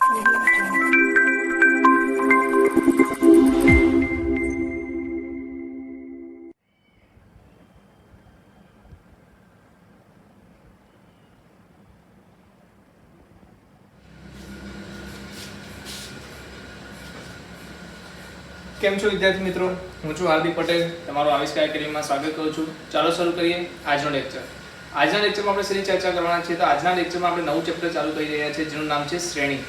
કેમ છો વિદ્યાર્થી મિત્રો, હું છું હાર્દિક પટેલ, તમારું આવિષ્કાર એકેડમીમાં સ્વાગત કરું છું. ચાલો શરૂ કરીએ આજનો લેક્ચર. આજના લેક્ચરમાં આપણે શેની ચર્ચા કરવાના છીએ? તો આજના લેક્ચરમાં આપણે નવું ચેપ્ટર ચાલુ કરી રહ્યા છીએ જેનું નામ છે શ્રેણી,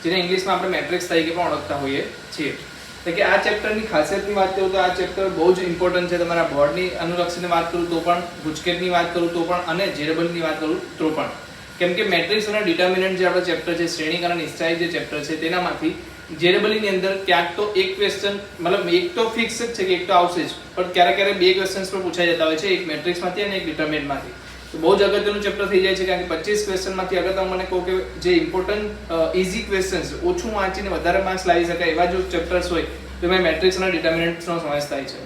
જેને ઇંગ્લિશમાં આપણે મેટ્રિક્સ તરીકે પણ ઓળખતા હોઈએ છીએ. એટલે કે આ ચેપ્ટરની ખાસિયતની વાત કરું તો આ ચેપ્ટર બહુ જ ઇમ્પોર્ટન્ટ છે. તમારા બોર્ડની અનુલક્ષીને વાત કરું તો પણ, ગુજકેટની વાત કરું તો પણ અને જેડબલની વાત કરું તો પણ, કેમ કે મેટ્રિક્સ અને ડિટર્મિનન્ટ જે આપણો ચેપ્ટર છે, શ્રેણી અને નિશ્ચાયક જે ચેપ્ટર છે, તેનામાંથી જેડબલ ની અંદર ક્યાંક તો એક ક્વેશ્ચન, મતલબ એક તો ફિક્સ જ છે કે એક તો આવશે જ, પણ ક્યારેક ક્યારેક બે ક્વેશ્ચન્સ પણ પૂછાઈ જતા હોય છે, એક મેટ્રિક્સમાંથી અને એક ડિટર્મિનન્ટમાંથી. તો બહુ જ અગત્યનું ચેપ્ટર થઈ જાય છે, કારણ કે 25 ક્વેશ્ચનમાંથી અગર તમે મને કહો કે જે ઇમ્પોર્ટન્ટ ઇઝી ક્વેશ્ચન્સ ઓછું વાંચીને વધારે માર્ક્સ લાવી શકાય એવા જો ચેપ્ટર્સ હોય તો એમાં મેટ્રિક્સ અને ડિટર્મિનન્ટનો સમાવેશ થાય છે.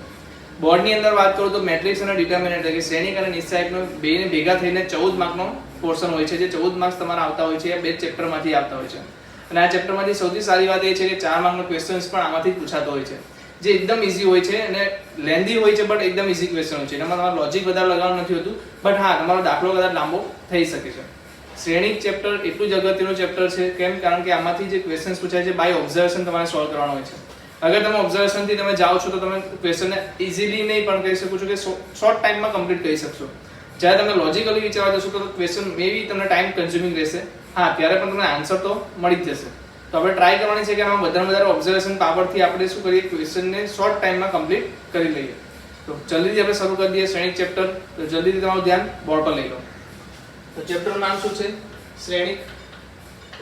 બોર્ડની અંદર વાત કરું તો મેટ્રિક્સ અને ડિટર્મિનન્ટ એટલે કે શ્રેણિક અને નિશ્ચાયકનો બેને ભેગા થઈને 14 માર્કનો પોર્શન હોય છે, જે 14 માર્ક્સ તમારા આવતા હોય છે, આ બે ચેપ્ટરમાંથી આવતા હોય છે. અને આ ચેપ્ટરમાંથી સૌથી સારી વાત એ છે કે 4 માર્કનો ક્વેશ્ચન્સ પણ આમાંથી જ પૂછાતો હોય છે, જે એકદમ ઈઝી હોય છે અને લેન્ધી હોય છે, બટ એકદમ ઈઝી ક્વેશ્ચન હોય છે. એમાં તમારે લોજિક વધારે લગાવવાનું નથી હોતું, બટ હા તમારો દાખલો કદાચ લાંબો થઈ શકે છે. શ્રેણિક ચેપ્ટર એટલું જ અગત્યનું ચેપ્ટર છે, કેમ? કારણ કે આમાંથી જે ક્વેશ્ચન્સ પૂછાય છે બાય ઓબ્ઝર્વેશન તમારે સોલ્વ કરવાનો હોય છે. અગર તમે ઓબ્ઝર્વેશનથી તમે જાઓ છો તો તમે ક્વેશ્ચનને ઇઝીલી નહીં પણ કહી શકો છો કે શોર્ટ ટાઈમમાં કમ્પ્લીટ કરી શકશો. જ્યારે તમે લોજિકલી વિચારવા જશો તો ક્વેશ્ચન મે બી તમને ટાઈમ કન્ઝ્યુમિંગ રહેશે, હા ત્યારે પણ તમને આન્સર તો મળી જ જશે. તો આપણે ટ્રાય કરવાની છે કે આમાં વધારે વધારે ઓબ્ઝર્વેશન પાવરથી આપણે શું કરીએ, ક્વેશ્ચનને શોર્ટ ટાઈમમાં કમ્પ્લીટ કરી લઈએ. તો જલ્દીથી આપણે શરૂ કરી દઈએ શ્રેણિક ચેપ્ટર. તો જલ્દીથી તમારું ધ્યાન બોર્ડ પર લઈ લો. તો ચેપ્ટરનું નામ શું છે? શ્રેણિક.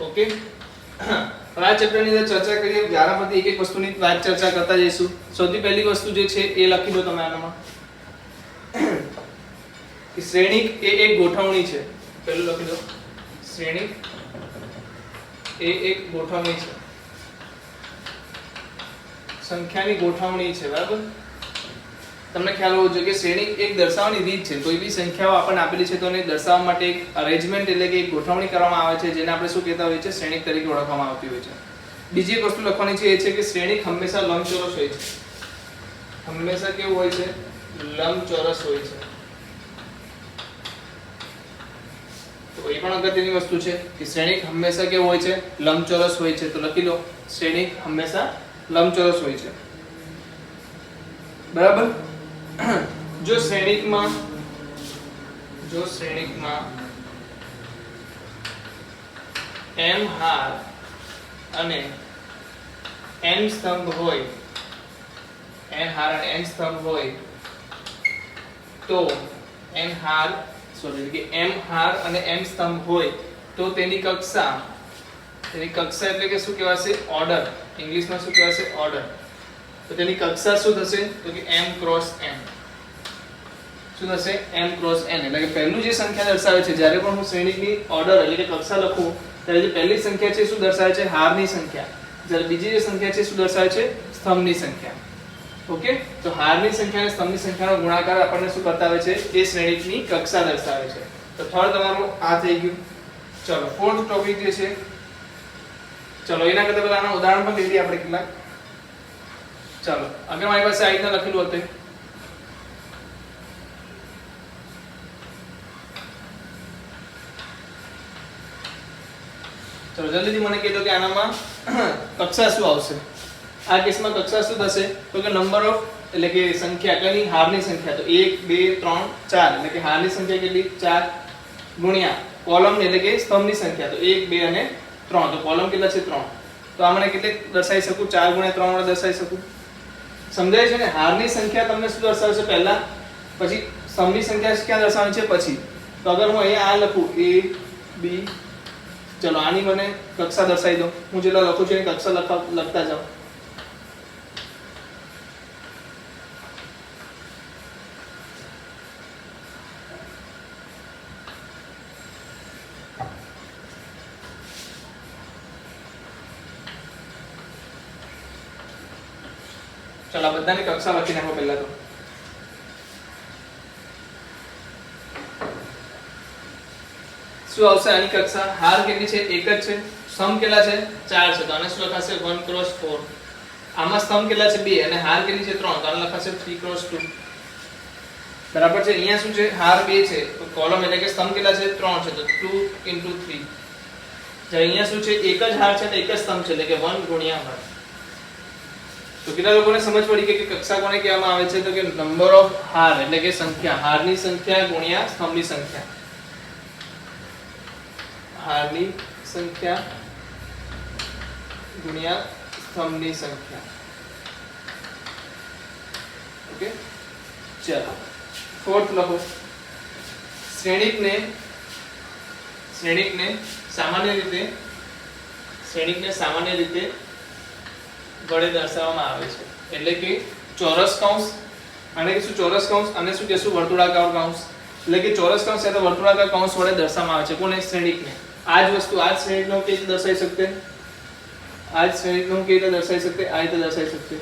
ઓકે, હવે આ ચેપ્ટરની અંદર ચર્ચા કરીએ, વ્યારા પરથી એક એક વસ્તુની વાત ચર્ચા કરતા જઈશું. સૌથી પહેલી વસ્તુ જે છે એ લખી દો તમે આનામાં, કે શ્રેણિક એ એક ગોઠવણી છે. પહેલું લખી દો, શ્રેણિક એ એક ગોઠવણી છે, સંખ્યાની ગોઠવણી છે. બરાબર? તમને ખ્યાલ હોવો જોઈએ કે શ્રેણિક એક દર્શાવવાની રીત છે. કોઈ બી સંખ્યાઓ આપણને આપેલી છે તો એને દર્શાવવા માટે એક અરેન્જમેન્ટ એટલે કે એક ગોઠવણી કરવામાં આવે છે, જેને આપણે શું કહેતા હોઈએ છીએ? શ્રેણિક તરીકે ઓળખવામાં આવતી હોય છે. બીજી એક વસ્તુ લખવાની છે એ છે કે શ્રેણિક હંમેશા લંબચોરસ હોય છે. હંમેશા કેવું હોય છે? લંબચોરસ હોય છે. તો એ પણ અગત્યની વસ્તુ છે કે શ્રેણિક હંમેશા કેવું હોય છે? લંબચોરસ હોય છે. તો લખી લો, શ્રેણિક હંમેશા લંબચોરસ હોય છે. બરાબર? જો શ્રેણિકમાં m હાર અને n સ્તંભ હોય, n હાર અને n સ્તંભ હોય તો m હાર અને n સ્તંભ હોય તો તેની કક્ષા એટલે કે શું કહેવાશે? ઓર્ડર. ઇંગ્લિશમાં શું કહેવાશે? ઓર્ડર. તો તેની કક્ષા શું થશે? તો કે m ક્રોસ n. શું થશે? m cross n. એટલે કે પહેલું જે સંખ્યા દર્શાવે છે, જ્યારે પણ હું શ્રેણિકની ઓર્ડર એટલે કે કક્ષા લખું ત્યારે જે પહેલી સંખ્યા છે શું દર્શાવે છે? હારની સંખ્યા. જ્યારે બીજી જે સંખ્યા છે શું દર્શાવે છે? સ્તંભની સંખ્યા. ઓકે, તો હારની સંખ્યા અને સ્તંભની સંખ્યાનો ગુણાકાર આપણને શું બતાવે છે? એ શ્રેણિકની કક્ષા દર્શાવે છે. તો થર્ડ તમારું આ થઈ ગયું. ચલો ફોર્થ ટોપિક જે છે, ચલો એના કરતા પહેલા આના ઉદાહરણ પણ લઈ લઈએ આપણે કેટલાક. ચાલો આગળ મારી પાસે આ રીતના લખેલું હતું. ચલો જલ્દીથી મને કહી દો કે આનામાં કક્ષા શું આવશે? આ કેસમાં કક્ષા શું થશે? તો કે નંબર ઓફ એટલે કે સંખ્યા કની? હારની સંખ્યા. તો 1 2 3 4 એટલે કે હારની સંખ્યા કેટલી? 4 ગુણ્યા કોલમ એટલે કે સ્તંભની સંખ્યા. તો 1 2 અને 3. તો કોલમ કેટલા છે? 3. તો આ મને કેટલે દર્શાવી શકું? 4 ગુણ્યા 3 વડે દર્શાવી શકું. સમજાય છે ને? હારની સંખ્યા તમને શું દર્શાવશે? પહેલા, પછી સ્તંભની સંખ્યા ક્યાં દર્શાવવાની છે? પછી. તો અગર હું અહીંયા આ લખું a b, ચલો આની મને કક્ષા દર્શાવી દો. હું જેટલા લખું છું એની કક્ષા લખતા જાઓ. ચલો આ બધાની કક્ષા લખી નાખો પહેલા તો. શું આવશે આની કક્ષા? હાર કેટલી છે? એક જ છે. સ્તંભ કેટલા છે? 4 છે. તો આને શું લખાશે? 1 × 4. આમાં સ્તંભ કેટલા છે? 2 અને હાર કેટલી છે? 3. તો આને લખાશે 3 × 2. બરાબર છે. અહીંયા શું છે? હાર 2 છે. તો કોલમ એટલે કે સ્તંભ કેટલા છે? 3 છે. તો 2 × 3. જે અહીંયા શું છે? એક જ હાર છે અને એક જ સ્તંભ છે એટલે કે 1 × હાર. તો કેટલા લોકોને સમજ પડી કે કક્ષા કોને કહેવામાં આવે છે? તો કે નંબર ઓફ હાર એટલે કે સંખ્યા, હારની સંખ્યા ગુણ્યા સ્તંભની સંખ્યા. હારની સંખ્યા ગુણ્યા સ્તંભની સંખ્યા. ઓકે, ચાલો ફોર્થ લખો. શ્રેણિકને સામાન્ય રીતે વડે દર્શાવવામાં આવે છે. એટલે કે ચોરસ કૌંસ, આને કહીશું ચોરસ કૌંસ, અને શું કહીશું? વર્તુળાકાર કૌંસ. એટલે કે ચોરસ કૌંસ અથવા વર્તુળાકાર કૌંસ વડે દર્શાવવામાં આવે છે. કોને? શ્રેણિકને. આ જ વસ્તુ, આ જ શ્રેણિકનો કેવી રીતે દર્શાવી શકતે? આ જ શ્રેણિકનો કેવી રીતે દર્શાવી શકતે? આ રીતે દર્શાવી શકતે.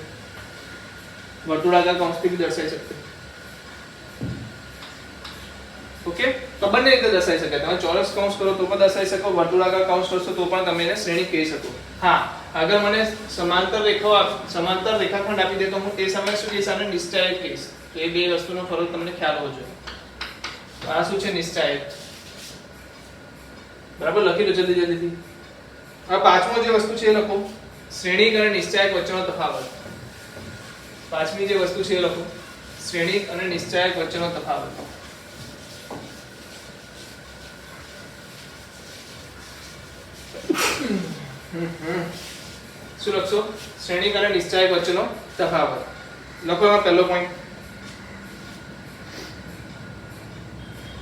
વર્તુળાકાર કૌંસથી બી દર્શાવી શકતે. ઓકે, તો બંને રીતે દર્શાવી શકાય. તમે ચોરસ કૌંસ કરો તો પણ દર્શાવી શકો, વર્તુળાકાર કૌંસ કરશો તો પણ તમે એને શ્રેણિક કહી શકો. હા, અગર મને સમાંતર રેખાખંડ આપી દે તો હું તે સમયે શું કહીશ? આને નિશ્ચાયક કહીશ. તો એ બે વસ્તુનો ફરક તમને ખ્યાલ હોવો જોઈએ. તો આ શું છે? નિશ્ચાયક. બરાબર, લખી લો જલ્દીથી. આ પાંચમો જે વસ્તુ છે એ લખો. શ્રેણિક અને નિશ્ચાયક વચ્ચેનો તફાવત. પાંચમી જે વસ્તુ છે એ લખો. શ્રેણિક અને નિશ્ચાયક વચ્ચેનો તફાવત. શું લખશો? શ્રેણિક અને નિશ્ચાયક વચ્ચેનો તફાવત. લખો એમાં પહેલો પોઈન્ટ.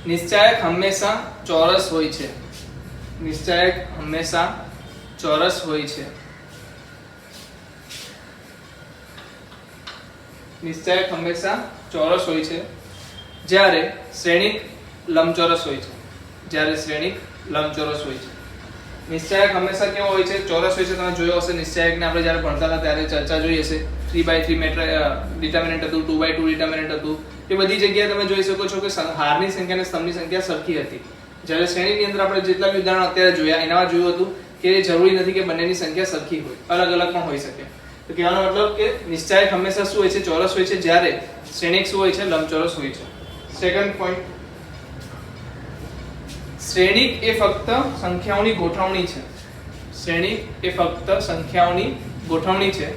નિશ્ચાયક હંમેશા ચોરસ હોય છે. નિશ્ચાયક હંમેશા ચોરસ હોય છે. નિશ્ચાયક હંમેશા ચોરસ હોય છે, જ્યારે શ્રેણિક લંબચોરસ હોય છે. જ્યારે શ્રેણિક લંબચોરસ હોય છે. નિશ્ચાયક હંમેશા કેવો હોય છે? ચોરસ હોય છે. તમે જોયો હશે નિશ્ચાયકને આપણે જ્યારે ભણતા હતા ત્યારે ચર્ચા જોઈ હશે. 3/3 ડિટર્મિનન્ટ હતું, 2/2 ડિટર્મિનન્ટ હતું. એ બધી જગ્યાએ તમે જોઈ શકો છો કે હારની સંખ્યા અને સ્તંભની સંખ્યા સરખી હતી. જ્યારે શ્રેણીની અંદર આપણે જેટલા બી ઉદાહરણ અત્યારે જોયા એનામાં જોયું હતું કે એ જરૂરી નથી કે બંનેની સંખ્યા સરખી હોય, અલગ અલગ પણ હોઈ શકે. તો કહેવાનો મતલબ કે નિશ્ચાયક હંમેશા શું હોય છે? ચોરસ હોય છે, જ્યારે શ્રેણિક શું હોય છે? લંબચોરસ હોય છે. સેકન્ડ પોઈન્ટ, શ્રેણિક એ ફક્ત સંખ્યાઓની ગોઠવણી છે. શ્રેણિક એ ફક્ત સંખ્યાઓની ગોઠવણી છે,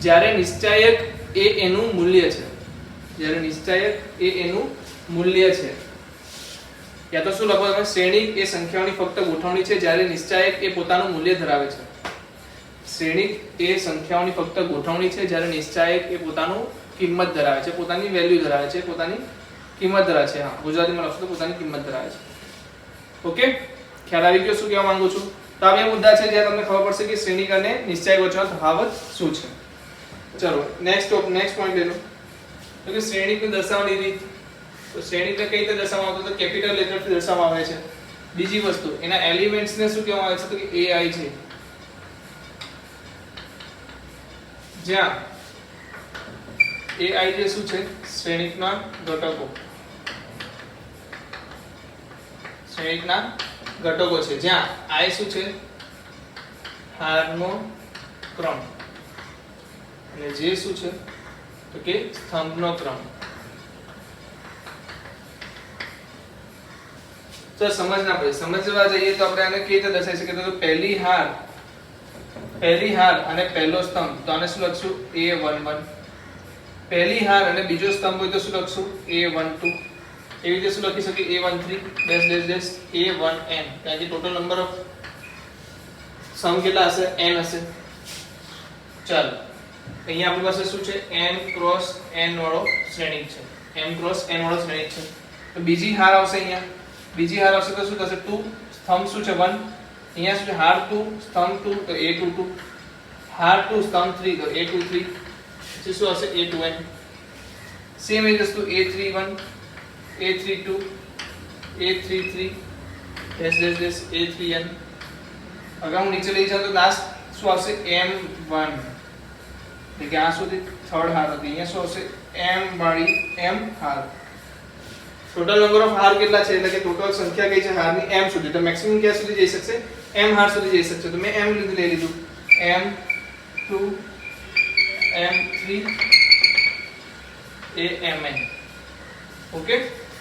જ્યારે નિશ્ચાયક એ એનું મૂલ્ય છે. જ્યારે નિશ્ચાયક એ એનું મૂલ્ય છે. યા તો શું લખો તમે? શ્રેણિક એ સંખ્યાઓની ફક્ત ગોઠવણી છે, જ્યારે નિશ્ચાયક એ પોતાનું મૂલ્ય ધરાવે છે. શ્રેણિક એ સંખ્યાઓની ફક્ત ગોઠવણી છે, જ્યારે નિશ્ચાયક એ પોતાનું કિંમત ધરાવે છે, પોતાની વેલ્યુ ધરાવે છે, પોતાની કિંમત ધરાવે છે. હા, ગુજરાતીમાં લખશો તો પોતાની કિંમત ધરાવે છે. ઓકે, ખ્યાલ આવી ગયો શું કહેવા માંગુ છું? તો આ બે મુદ્દા છે જ્યાં તમને ખબર પડશે કે શ્રેણિક અને નિશ્ચાયક વચ્ચેનો તફાવત શું છે. ચલો નેક્સ્ટ પોઈન્ટ લે લો. તો કે શ્રેણિકને દર્શાવવાની રીત. તો શ્રેણિકને કઈ રીતે દર્શાવવામાં આવતું? તો કેપિટલ લેટરથી દર્શાવવામાં આવે છે. બીજી વસ્તુ, એના એલિમેન્ટ્સને શું કહેવામાં આવે છે? તો કે AI છે. જ્યાં AI જે શું છે? શ્રેણિકના ઘટકો. શ્રેણિકના ઘટકો છે. જ્યાં I શું છે? હારનો ક્રમ. અને જે શું છે? તો કે સ્તંભનો ક્રમ. તો સમજવા જઈએ તો આપણે આને કેવી રીતે દર્શાવી શકીએ? તો પહેલી હાર અને પહેલો સ્તંભ, તો આને શું લખશું? A11. પહેલી હાર અને બીજો સ્તંભ હોય તો શું લખશું? A12. એવી રીતે શું લખી શકીએ? A13 A1n. ત્યાંથી ટોટલ નંબર ઓફ સ્તંભ કેટલા હશે? n હશે. ચાલો, અહીંયા આપણી પાસે શું છે? m ક્રોસ n વાળો શ્રેણિક છે. m ક્રોસ n વાળો શ્રેણિક છે. તો બીજી હાર આવશે. અહીંયા બીજી હાર આવશે તો શું થશે? 2. સ્તંભ શું છે? 1. અહીંયા શું છે? હાર 2, સ્તંભ 2 તો A22. હાર 2, સ્તંભ 3 તો A23. પછી શું હશે? A2n. સેમ એ વસ્તુ A31, A32, A33 A3n. અગર હું નીચે લઈ જાઉં તો લાસ્ટ શું આવશે? M1. એટલે કે આ સુધી થર્ડ હાર હતી. અહીંયા શું આવશે? M વાળી M હાર. ટોટલ નંબર ઓફ હાર કેટલા છે એટલે કે ટોટલ સંખ્યા કઈ છે હારની m સુધી, તો મેક્સિમમ ક્યાં સુધી જઈ શકશે m હાર સુધી જઈ શકશે. તો મેં m લઈ લીધું m2 m3 mn. ઓકે,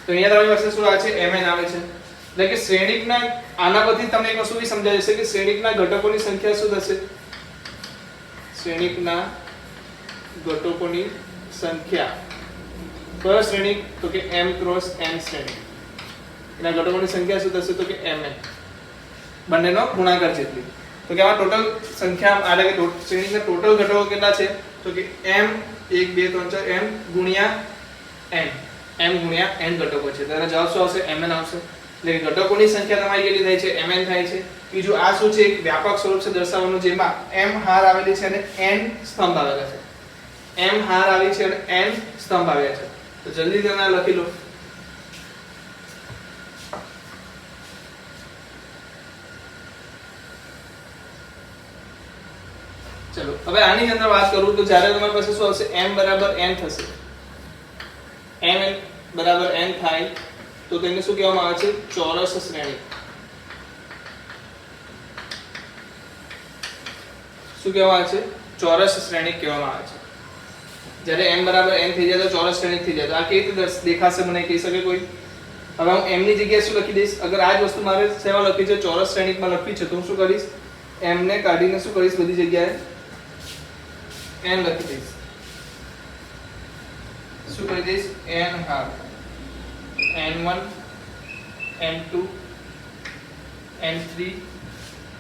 તો અહીંયા તમારી પાસે શું આવે છે mn આવે છે. એટલે કે શ્રેણિકના આના પરથી તમને એક વસ્તુ બી સમજાય જશે કે શ્રેણિકના ઘટકોની સંખ્યા શું થશે. શ્રેણિકના ઘટકોની સંખ્યા કયો શ્રેણિક તો કે m ક્રોસ n શ્રેણિક, એના ઘટકોની સંખ્યા શું થશે તો કે mn, બંનેનો ગુણાકાર જેટલી. તો કે આમાં ટોટલ સંખ્યા એટલે કે શ્રેણિકના ટોટલ ઘટકો કેટલા છે તો કે m 1 2 3 4 m ગુણ્યા n ઘટકો છે. તો એનો જવાબ શું આવશે mn આવશે. એટલે કે ઘટકોની સંખ્યા તમારી કેટલી થાય છે mn થાય છે. બીજું આ શું છે એક વ્યાપક સ્વરૂપ છે દર્શાવવાનું જેમાં m હાર આવેલી છે અને n સ્તંભ આવેલા છે. m હાર આવી છે અને n સ્તંભ આવ્યા છે. તો જલ્દી તમે લખી લો. ચલો હવે આની અંદર વાત કરું તો જ્યારે તમારી પાસે શું આવશે m બરાબર n થશે, m બરાબર n થાય તો તેને શું કહેવામાં આવે છે ચોરસ શ્રેણી. શું કહેવામાં આવે છે ચોરસ શ્રેણી કહેવામાં આવે છે. જ્યારે m બરાબર n થઈ જાય તો ચોરસ શ્રેણી થઈ જાય. તો આ કેવી રીતે દેખાશે મને કહી શકે કોઈ? હવે હું m ની જગ્યાએ શું લખી દઈશ? અગર આ જ વસ્તુ મારે સેવા લખી છે ચોરસ શ્રેણીમાં લખવી છે તો હું શું કરીશ m ને કાઢીને શું કરીશ બધી જગ્યાએ n લખી દઈશ. શું કરી દઈશ n હાર n1 n2 n3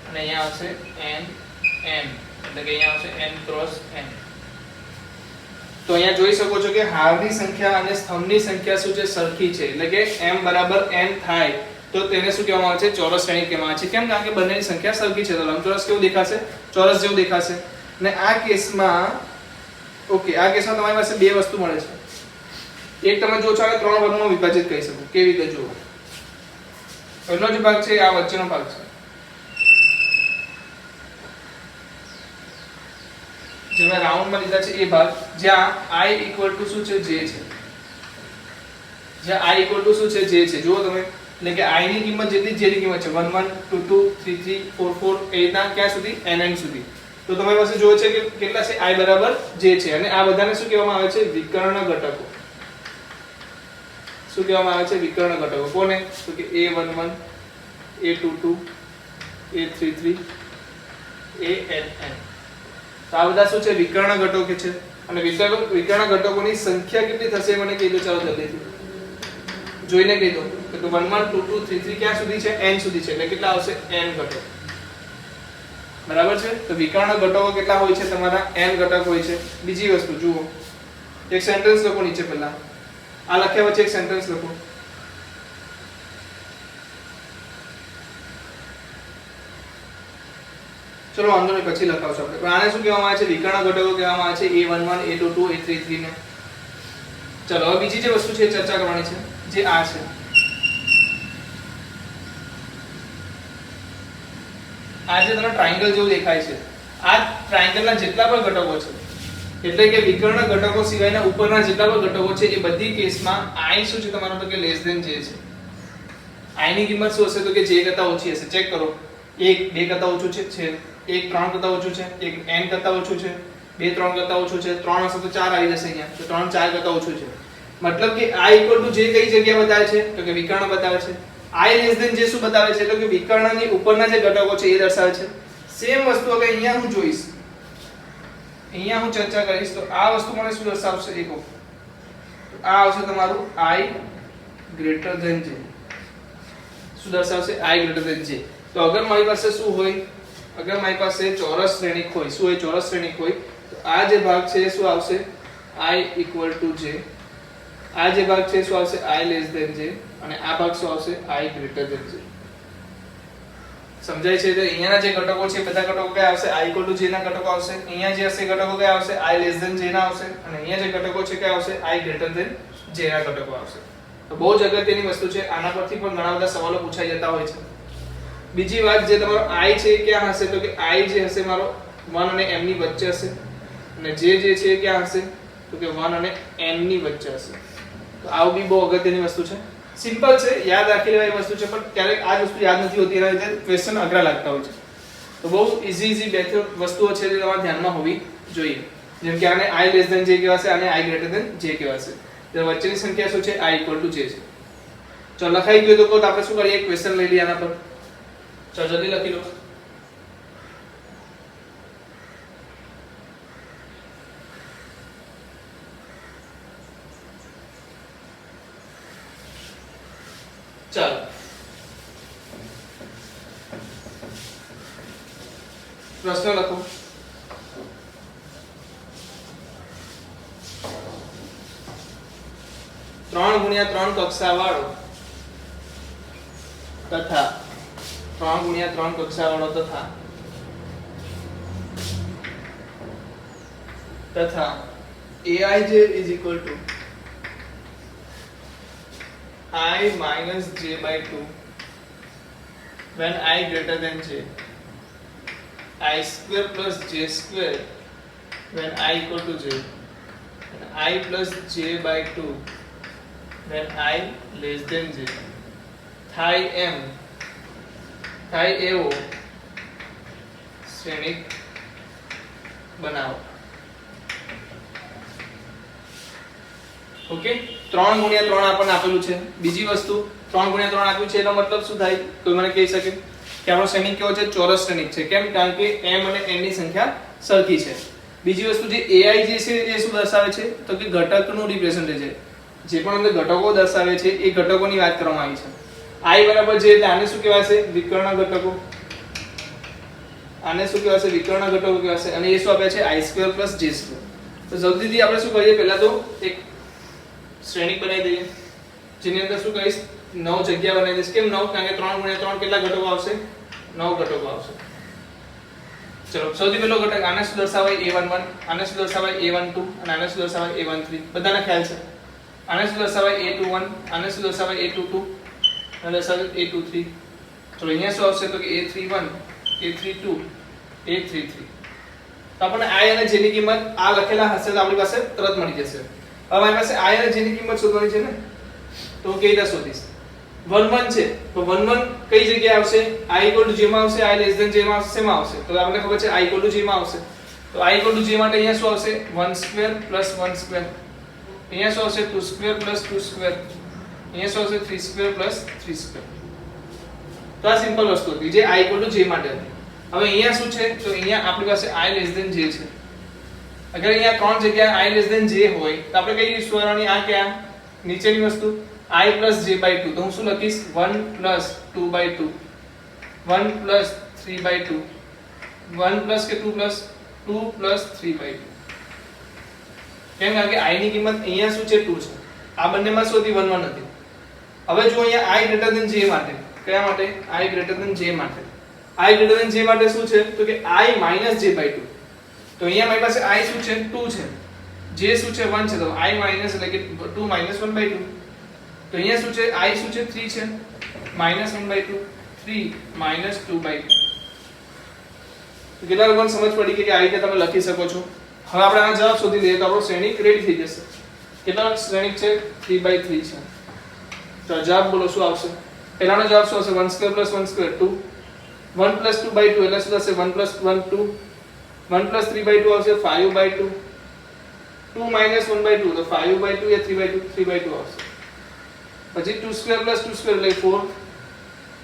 અને અહીંયા આવશે n એટલે કે અહીંયા આવશે n ક્રોસ n. તો અહીંયા જોઈ શકો છો કે હારની સંખ્યા અને સ્તંભની સંખ્યા શું છે સરખી છે. એટલે કે m બરાબર n થાય તો તેને શું કહેવામાં આવે છે ચોરસ શ્રેણી કહેવામાં આવે છે. કેમ? કારણ કે બંનેની સંખ્યા સરખી છે. તો લંબચોરસ કેવું દેખાશે? ચોરસ જેવું દેખાશે. અને આ કેસમાં ઓકે, આ કેસમાં તમારી પાસે બે વસ્તુ મળે છે. એક તમે જો છો કે ત્રણ વર્ગમાં વિભાજિત કરી શકો. કેવી રીતે જુઓ? પહેલો જે ભાગ છે આ વચ્ચેનો ભાગ છે જે મેં રાઉન્ડમાં લીધા છે એ ભાગ જ્યાં i ઇક્વલ ટુ શું છે j છે. જ્યાં i ઇક્વલ ટુ શું છે j છે. જુઓ તમે, એટલે કે i ની કિંમત જેટલી j ની કિંમત છે 1 1 2 2 3 3 4 4 એ રીતના ક્યાં સુધી nn સુધી. તો તમારી પાસે જોવે છે કે કેટલા છે i બરાબર j છે અને આ બધાને શું કહેવામાં આવે છે વિકર્ણ ઘટકો. શું કહેવામાં આવે છે વિકર્ણ ઘટકો. કોને? તો કે a11 a22 a33 ann. તો આ બધા શું છે વિકર્ણ ઘટકો છે. અને વિકર્ણ ઘટકોની સંખ્યા કેટલી થશે મને કહી દો. ચાલો જલ્દીથી જોઈને કહી દો. તો 1 1 2 2 3 3 ક્યાં સુધી છે n સુધી છે. એટલે કેટલા આવશે n ઘટકો. બરાબર છે. તો વિકર્ણ ઘટકો કેટલા હોય છે તમારા n ઘટક હોય છે. બીજી વસ્તુ જુઓ, એક સેન્ટેન્સ લખો નીચે. પહેલા આ લખ્યા વચ્ચે એક સેન્ટેન્સ લખો. ચલો વાંધો નહીં પછી લખાવશું આપણે. પણ આને શું કહેવામાં આવે છે વિકર્ણ ઘટકો કહેવામાં આવે છે a11 a22 a33 ને. ચલો હવે બીજી જે વસ્તુ છે ચર્ચા કરવાની છે જે આ છે. આ જે તમને ટ્રાયેંગલ જેવું દેખાય છે આ ટ્રાયેંગલના જેટલા પણ ઘટકો છે એટલે કે વિકર્ણ ઘટકો સિવાયના ઉપરના જેટલા પણ ઘટકો છે એ બધી કેસમાં i શું છે તમારો તો કે લેસ ધેન j છે. i ની કિંમત શું હશે તો કે j કરતા ઓછી હશે. ચેક કરો, 1 2 કરતા ઓછું છે, 1 3 કરતા ઓછું છે, 1 n કરતા ઓછું છે, 2 3 કરતા ઓછું છે, 3 હશે તો 4 આવી જશે અહીંયા. તો 3 4 કરતા ઓછું છે. મતલબ કે i j કઈ જગ્યા બતાવે છે તો કે વિકર્ણ બતાવે છે. i લેસ ધેન j શું બતાવે છે તો કે વિકર્ણની ઉપરના જે ઘટકો છે એ દર્શાવે છે. સેમ વસ્તુ હવે અહીંયા હું જોઈશ, અહીંયા હું ચર્ચા કરીશ તો આ વસ્તુ મને શું દર્શાવશે એક તો આ આવશે તમારું i ગ્રેટર ધેન j. શું દર્શાવશે i ગ્રેટર ધેન j. તો અગર મારી પાસે શું હોય, અગર મારી પાસે ચોરસ શ્રેણિક હોય, શું હોય ચોરસ શ્રેણિક હોય તો આ જે ભાગ છે શું આવશે i ઇક્વલ ટુ j. આ જે ભાગ છે શું આવશે i લેસ ધેન j અને આ ભાગ શું આવશે i ગ્રેટર ધેન j. સમજાય છે? તો અહીંયાના જે ઘટકો છે બધા ઘટકો કયા આવશે i ઇક્વલ ટુ j ના ઘટકો આવશે. અહીંયા જે હશે ઘટકો કયા આવશે i લેસ ધેન j ના આવશે અને અહીંયા જે ઘટકો છે કયા આવશે i ગ્રેટર ધેન j ના ઘટકો આવશે. તો બહુ જ અગત્યની વસ્તુ છે. આના પરથી પણ ઘણા બધા સવાલો પૂછાઈ જતા હોય છે. બીજી વાત જે તમારો i છે ક્યાં હશે તો કે i જે હશે મારો 1 અને m ની વચ્ચે હશે અને j જે છે ક્યાં હશે તો કે 1 અને n ની વચ્ચે હશે. તો આવું બી બહુ અગત્યની વસ્તુ છે. સિમ્પલ છે, યાદ રાખી લેવાય વસ્તુ છે, પણ ક્યારેક આ વસ્તુ યાદ નથી હોતી, એના લીધે ક્વેશ્ચન અઘરા લાગતા હોય છે. તો બહુ ઈઝી બે ત્રણ વસ્તુઓ છે જે તમારા ધ્યાનમાં હોવી જોઈએ. જેમ કે આને i લેસ ધેન j કહેવાશે, આને i ગ્રેટર ધેન j કહેવાશે. તો વચ્ચેની સંખ્યા શું છે? i ઇક્વલ ટુ j છે. ચલો લખાઈ ગયું તો આપણે શું કરીએ? ક્વેશ્ચન લઈ લઈએ આના પર. ચલો જલ્દી લખી લો. ચાલો પ્રશ્ન લખો. ત્રણ ગુણ્યા ત્રણ કક્ષા વાળો તથા aij is equal to I minus j by 2 when I greater than j, I square plus j square when I equal to j, and I plus j by 2 when I less than j. થાય એવો શ્રેણિક બનાવો. Okay, 3 ગુણ્યા 3 આપણને આપેલું છે. બીજી વસ્તુ 3 ગુણ્યા 3 આપ્યું છે એનો મતલબ શું થાય? કોઈ મને કહી શકે કે આપણો શ્રેણિક કેવો છે? ચોરસ શ્રેણિક છે. કેમ? કારણ કે m અને n ની સંખ્યા સરખી છે. બીજી વસ્તુ જે ai જે છે એ શું દર્શાવે છે? તો કે ઘટકનું રિપ્રેઝન્ટેશન છે. જે પણ અંદર ઘટકો દર્શાવે છે એ ઘટકોની વાત કરવામાં આવી છે. i બરાબર j એટલે આને શું કહેવાશે? વિકર્ણ ઘટકો. આને શું કહેવાશે? વિકર્ણ ઘટકો કહેવાશે. અને એ શું આપે છે? i² + j². તો જલ્દીથી આપણે શું કરીએ? પહેલા તો એક શ્રેણિક બનાવી દઈએ જેની અંદર શું કહીશ? 9 જગ્યા બનાવી દઈશ. કેમ 9? કારણ કે 3 ગુણ્યા 3 કેટલા ઘટકો આવશે? 9 ઘટકો આવશે. ચલો સૌથી પહેલો ઘટક આને શું દર્શાવાય? a11, આને શું દર્શાવાય? a12 અને આને શું દર્શાવાય? a13. બધાને ખ્યાલ છે. આને શું દર્શાવાય? a21, આને શું દર્શાવાય? a22 અને દર્શાવાય a23. ચલો અહીંયા શું આવશે? તો કે a31, a32, a33. તો આપણને i અને j ની કિંમત આ લખેલા હશે તો આપણી પાસે તરત મળી જશે. હવે મારી પાસે i અને j ની કિંમત શોધવાની છે ને, તો હું કેવી રીતે શોધીશ? 1 1 છે તો 1 1 કઈ જગ્યાએ આવશે? i j માં આવશે, i less than j માં આવશે, શેમાં આવશે? તો આપણને ખબર છે i j માં આવશે. તો i j માટે અહીંયા શું આવશે? 1² + 1². અહીંયા શું આવશે? 2² + 2². અહીંયા શું આવશે? 3² + 3². તો આ સિમ્પલ વસ્તુ હતી જે i j માટે હતી. હવે અહીંયા શું છે? તો અહીંયા આપણી પાસે i less than j છે. અગર અહીંયા ત્રણ જગ્યાએ i less than j હોય તો આપણે કઈ યુઝ કરવાની? આ ક્યાં નીચેની વસ્તુ i plus j by 2. તો હું શું લખીશ? 1 plus 2 by 2, 1 plus 3 by 2, 1 plus કે 2 plus 2 plus 3 by 2. કેમ? કારણ કે i ની કિંમત અહીંયા શું છે? 2 છે. આ બંનેમાં શું હતી? 1 1 હતી. હવે જો અહીંયા i greater than j માટે, કયા માટે? i greater than j માટે. i greater than j માટે શું છે? તો કે i minus j by 2. તો અહીંયા મારી પાસે i શું છે? 2 છે. j શું છે? 1 છે. તો i minus એટલે કે 2 minus 1 by 2. તો અહીંયા શું છે? i શું છે? 3 છે. minus 1 by 2, 3 minus 2 by 2. તો કેટલા લોકોને સમજ પડી કે આ રીતે તમે લખી શકો છો. હવે આપણે આનો જવાબ શોધી લઈએ તો આપણો શ્રેણિક રેડી થઈ જશે. કેટલા શ્રેણિક છે? 3 by 3 છે. તો જવાબ બોલો શું આવશે? પહેલાનો જવાબ શું હશે? 1² + 1² 2, 1 + 2 by 2 એટલે શું થશે? 1 + 1 2, 1 + 3 by 2 આવશે 5 by 2, 2 minus 1 by 2 તો 5 by 2 या 3 by 2, 3 by 2 આવશે. પછી 2² + 2² એટલે 4,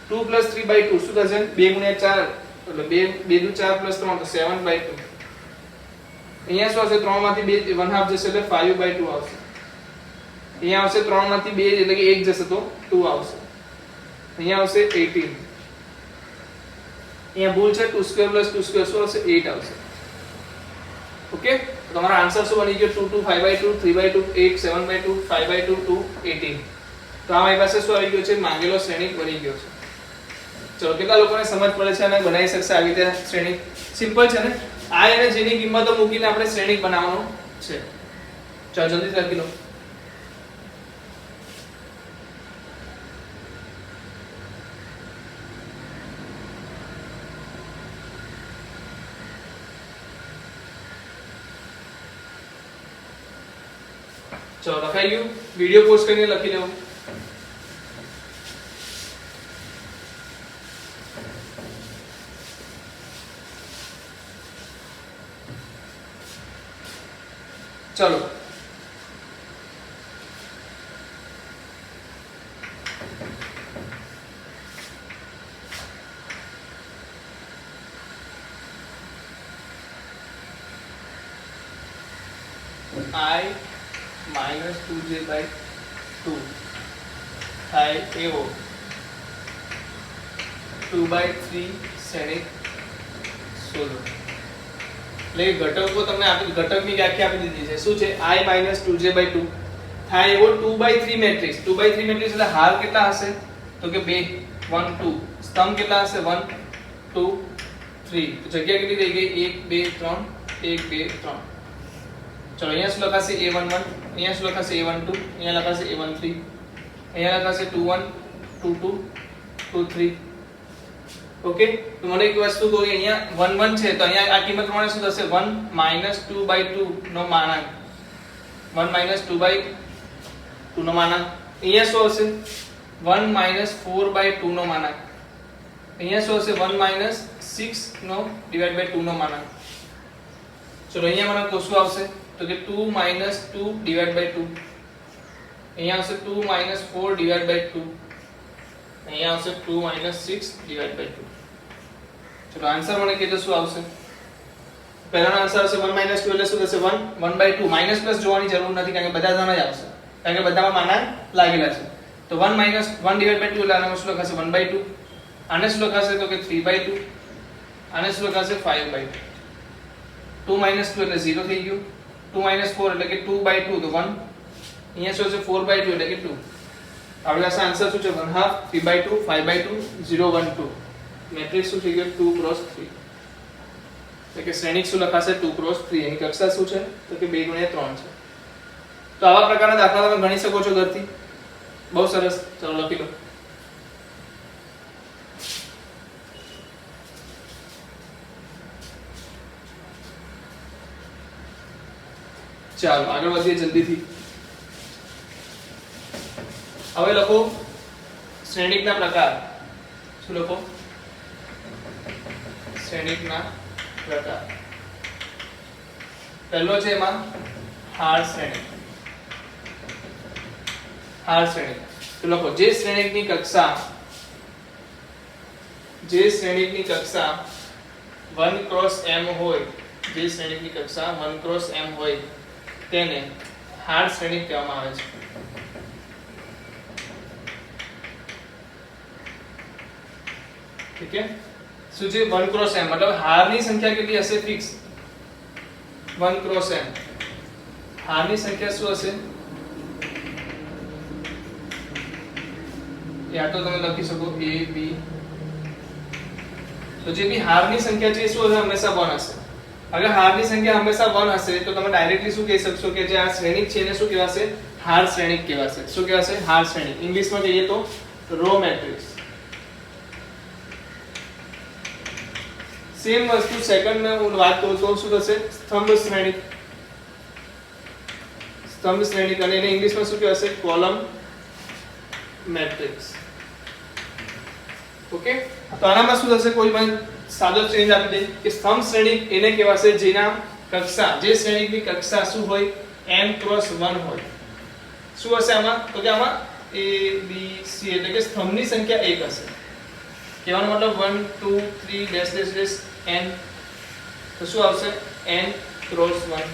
2 + 3 by 2 શું થશે? 2 × 4 એટલે 2 2 × 4 + 3 તો 7 by 2. અહીંયા શું આવશે? 3 માંથી 2 1/2 જશે એટલે 5 by 2 આવશે. અહીંયા આવશે 3 માંથી 2 એટલે કે 1 જશે તો 2 આવશે. અહીંયા આવશે 18. અહીંયા ભૂલ છે, 2² + 2² શું આવશે? 8 આવશે. ઓકે, તો તમારો આન્સર શું બની ગયો? 2 2 5 by 2, 3 by 2, 8 7 by 2, 5 by 2, 2 18. તો આ મારી પાસે શું આવી ગયો છે? માંગેલો શ્રેણિક બની ગયો છે. ચલો કેટલા લોકોને સમજ પડે છે અને બનાવી શકશે આવી રીતે શ્રેણિક? સિમ્પલ છે ને? i અને j ની કિંમતો મૂકીને આપણે શ્રેણિક બનાવવાનો છે. ચલો જલ્દી લખી લો. ચલો લખાઈ ગયું? વિડિયો પોઝ કરીને લખી લેવું. चलो I minus 2j by 2 થાય એવો 2/3 શ્રેણિક શોધો. એટલે ઘટકો તમને આપી ઘટકની વ્યાખ્યા આપી દીધી છે. શું છે? I minus 2j by 2 થાય એવો 2/3 મેટ્રિક્સ. 2/3 મેટ્રિક્સ એટલે હાર કેટલા હશે? તો કે 2 1 2. સ્તંભ કેટલા હશે? 1 2 3. તો જગ્યા કેટલી રહી ગઈ? 1 2 3 1 2 3. चलो અહીંયા શું લખાશે? a11 અહીંયા શું લખાશે? a12 અહીંયા લખાશે a13 અહીંયા લખાશે 21 22 23. ઓકે, તો મને એક વસ્તુ કહો, અહીંયા 1 1 છે તો અહીંયા આ કિંમત પ્રમાણે શું થશે? 1 2/2 નો માનાંક 1 2/2 નો માનાંક. અહીંયા શું હશે? 1 4/2 નો માનાંક. અહીંયા શું હશે? 1 6 નો ડિવાઇડ બાય 2 નો માનાંક. ચલો અહીંયા મને શું આવશે? तो कि 2 minus 2 divided by 2. અહીંયા આવશે 2 minus 4 divided by 2. અહીંયા આવશે 2 minus 6 divided by 2. ચલો આન્સર મને કીધું શું આવશે? પહેલાનો આન્સર આવશે 1 minus 2 એટલે શું થશે? 1 1/2. માઈનસ પ્લસ જોવાની જરૂર નથી કારણ કે બધા જણા જ આવશે કારણ કે બધામાં માનાંક લાગેલા છે. તો 1 minus 1 divided by 2 એટલે આને શું લખાશે? 1/2. આને શું લખાશે? તો કે 3/2. આને શું લખાશે? 5/2. 2 minus 2 એટલે 0 થઈ ગયું. 2 minus 4 એટલે કે 2/2 તો 1. અહીંયા શું છે? 4/2 એટલે કે 2. આપણી પાસે આન્સર શું છે? 1/2 3/2 5/2 0 1 2. મેટ્રિક્સ શું થઈ ગયો? 2 cross 3. એટલે કે શ્રેણિક શું લખાશે? 2 cross 3. એની કક્ષા શું છે? તો કે 2 × 3 છે. તો આવા પ્રકારના દાખલા તમે ગણી શકો છો ઘરથી. બહુ સરસ. ચલો લખી લો. ચાલો આગળ વધીએ જલ્દીથી. હવે લખો શ્રેણિકના પ્રકાર. શું લખો? શ્રેણિકના પ્રકાર. પહેલો છે એમાં હાર શ્રેણિક. હાર શ્રેણિક. તો લખો જે શ્રેણિકની કક્ષા 1 cross m હોય, જે શ્રેણિકની કક્ષા 1 cross m હોય તેને હાર શ્રેણિક કહેવામાં આવે છે. ઠીક છે? શું છે 1 cross m મતલબ હારની સંખ્યા કેટલી હશે? Fix 1 cross m. હારની સંખ્યા શું હશે? યા તો તમે લખી શકો a b. તો જે બી હારની સંખ્યા છે એ શું હશે? હંમેશા 1 હશે. अगर हार की संख्या हमेशा 1 હશે તો તમે ડાયરેક્ટલી શું કહી શકશો કે જે આ શ્રેણિક છે એને શું કહેવાશે? હાર શ્રેણિક કહેવાશે. શું કહેવાશે? હાર શ્રેણિક. ઇંગ્લિશમાં કહીએ તો રો મેટ્રિક્સ. સેમ વસ્તુ સેકન્ડ में હું વાત કરું તો શું થશે? સ્તંભ શ્રેણિક. સ્તંભ શ્રેણિક અને એને ઇંગ્લિશમાં શું કહેવાશે? Column matrix. ઓકે, તો આનામાં શું થશે? કોઈ પણ સાદો ચેન્જ આપી દે કે સ્તંભ શ્રેણિક એને કહેવાશે જેના કક્ષા, જે શ્રેણિકની કક્ષા શું હોય? n cross 1 હોય. શું હશે આમાં? તો કે આમાં a b c એટલે કે સ્તંભની સંખ્યા 1 હશે. કહેવાનો મતલબ 1 2 3 ડેશ ડેશ ડેશ n. તો શું આવશે? n cross 1.